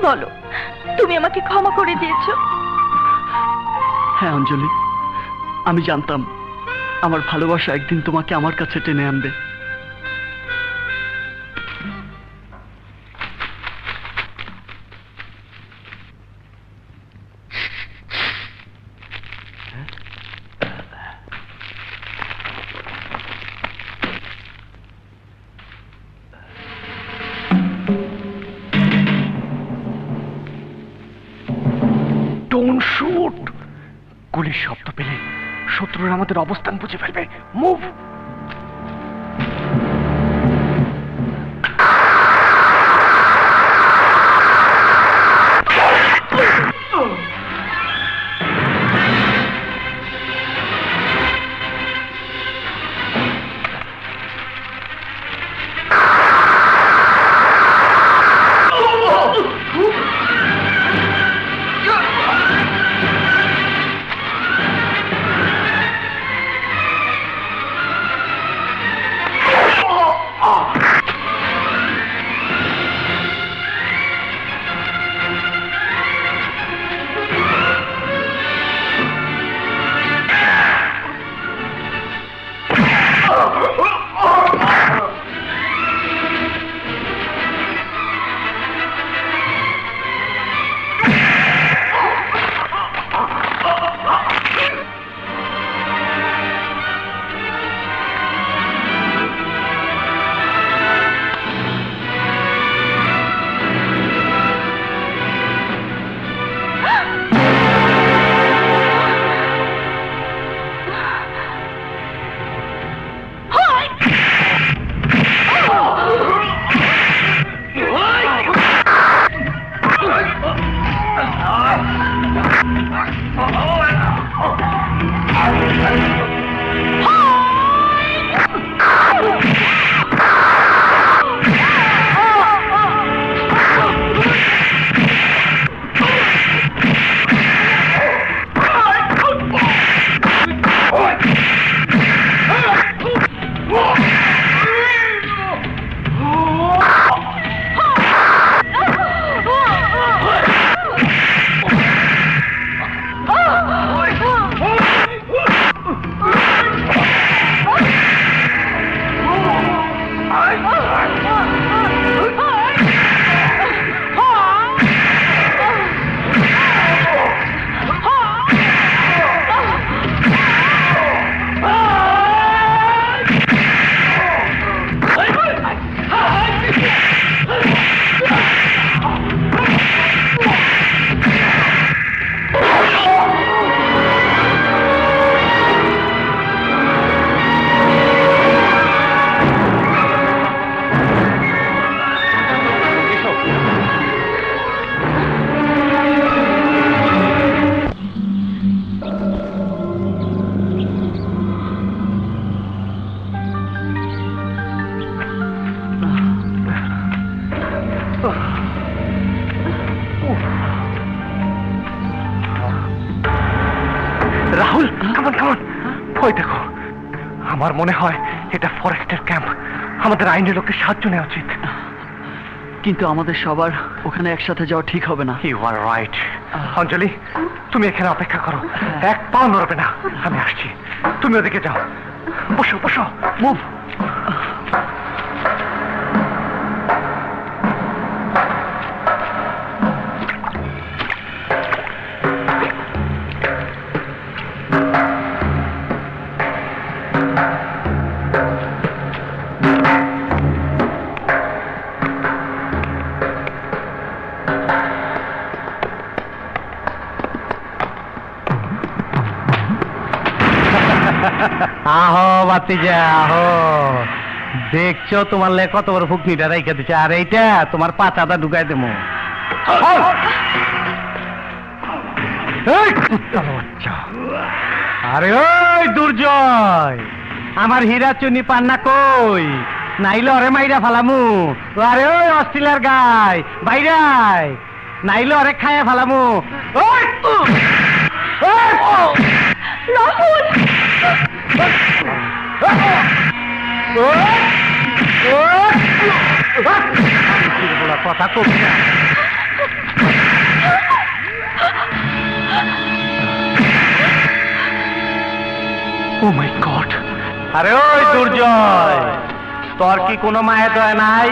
বলো, তুমি আমাকে ক্ষমা করে দিয়েছো? হ্যাঁ অঞ্জলি, আমি জানতাম আমার ভালোবাসা একদিন তোমাকে আমার কাছে টেনে আনবে। Don't shoot. গুলির শব্দ পেলে শত্রুরা আমাদের অবস্থান বুঝে ফেলবে। মুভ। রাহুল, কামান কামান, ওই দেখো। আমার মনে হয় এটা ফরেস্টের ক্যাম্প। আমাদের আইনের লোকের সাহায্য নেওয়া উচিত। কিন্তু আমাদের সবার ওখানে একসাথে যাওয়া ঠিক হবে না। You R right. অঞ্জলি, তুমি এখানে অপেক্ষা করো, এক পাও নড়বে না। আমি আসছি, তুমি ওদিকে যাও। বসো বসো, মুভ। আহো বাতিজা, আহো। দেখছো তোমার লে কত বড় ফুকনিটা রাইখা দিচ্ছে, আর এইটা তোমার পাতাটা ঢুকাই দেবো। এই কুত্তার বাচ্চা। আরে ওই দুর্জয়, আমার হীরা চুনি পান্না কই? নাইলে অরে মাইরা ফালামু। আরে ওই অস্ট্রেলিয়ার গাই বাইরাই, নাইলে অরে খায়া ফালামু। ওই রাহুল! কথা কবি না। ও মাই গড! আরে ওই দুর্জয়, তোর কি কোনো মায়ের দয়া নাই?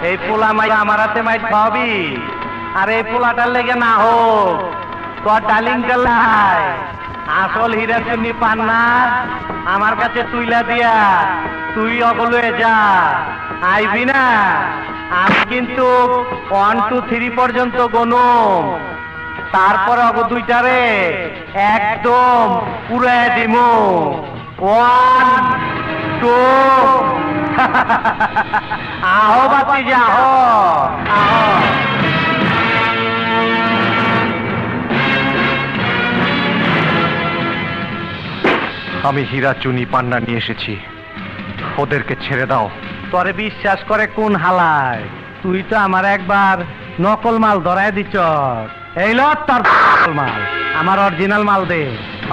এই পোলা মাই আমার হাতে মাই খাওয়াবি? আর এই পোলাটার লেগে না হোক, তোর ডালিং লাই আসল হীরা চুন্নি পান্না আমার কাছে তুইলা দিয়া তুই অগলয়ে যা। আইবি না? আমি কিন্তু 1 2 3 পর্যন্ত গনুম, তারপর অগ দুইটারে একদম পুরায় দিমু। 1 2 আহো বাতি যা, আহো আহো। আমি হীরা চুনি পান্না নিয়ে এসেছি, ওদেরকে ছেড়ে দাও। তোরে বিশ্বাস করে কোন হালায়? তুই তো আমার একবার নকল মাল ধরায় দিছ। এই ল তোর নকল মাল, আমার অরিজিনাল মাল দে।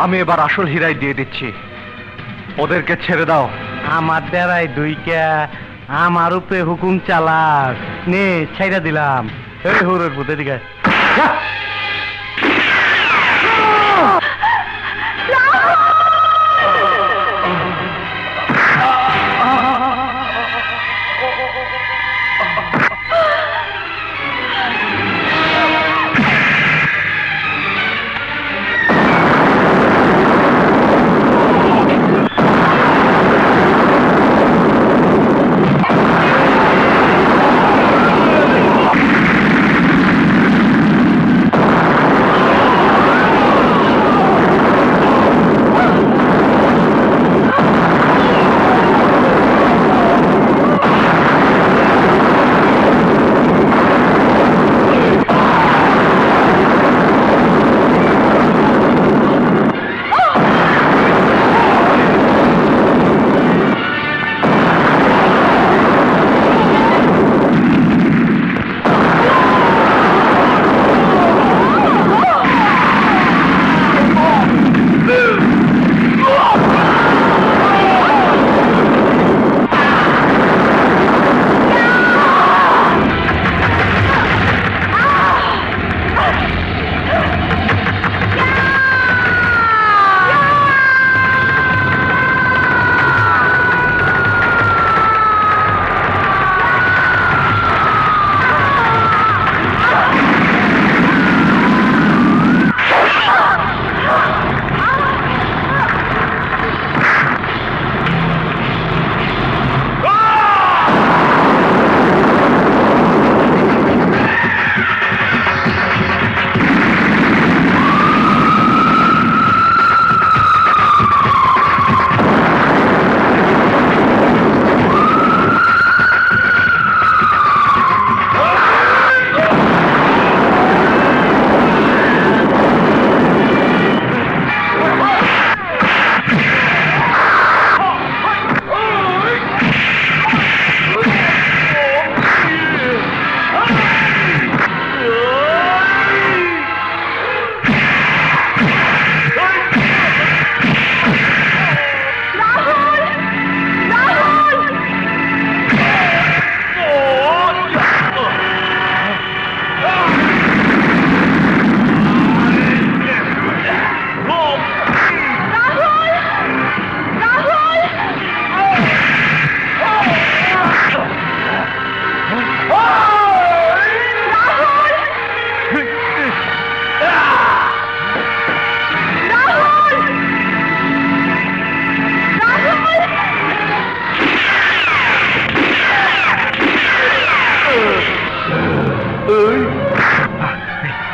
আমি এবার আসল হীরাই দিয়ে দিচ্ছি, ওদেরকে ছেড়ে দাও। আমার ডেরাই দুইকা আমার উপরে হুকুম চালাস নে, ছাইরা দিলাম। এই হুরের পুতে দিকে যা।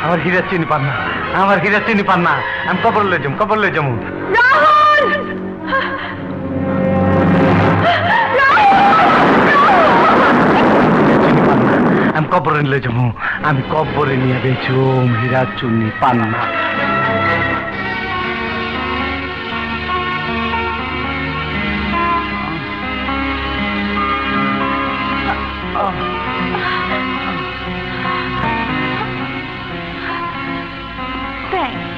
আমার হীরা চিনি পান না, আমার হীরা চিনি পান না। আমি কবর লই যাম, কবর লই যামু। রাহুল! আমি কবরে লই যামু, আমি কবরে নিয়ে বেচুম হীরা চুনি পান না। Thanks.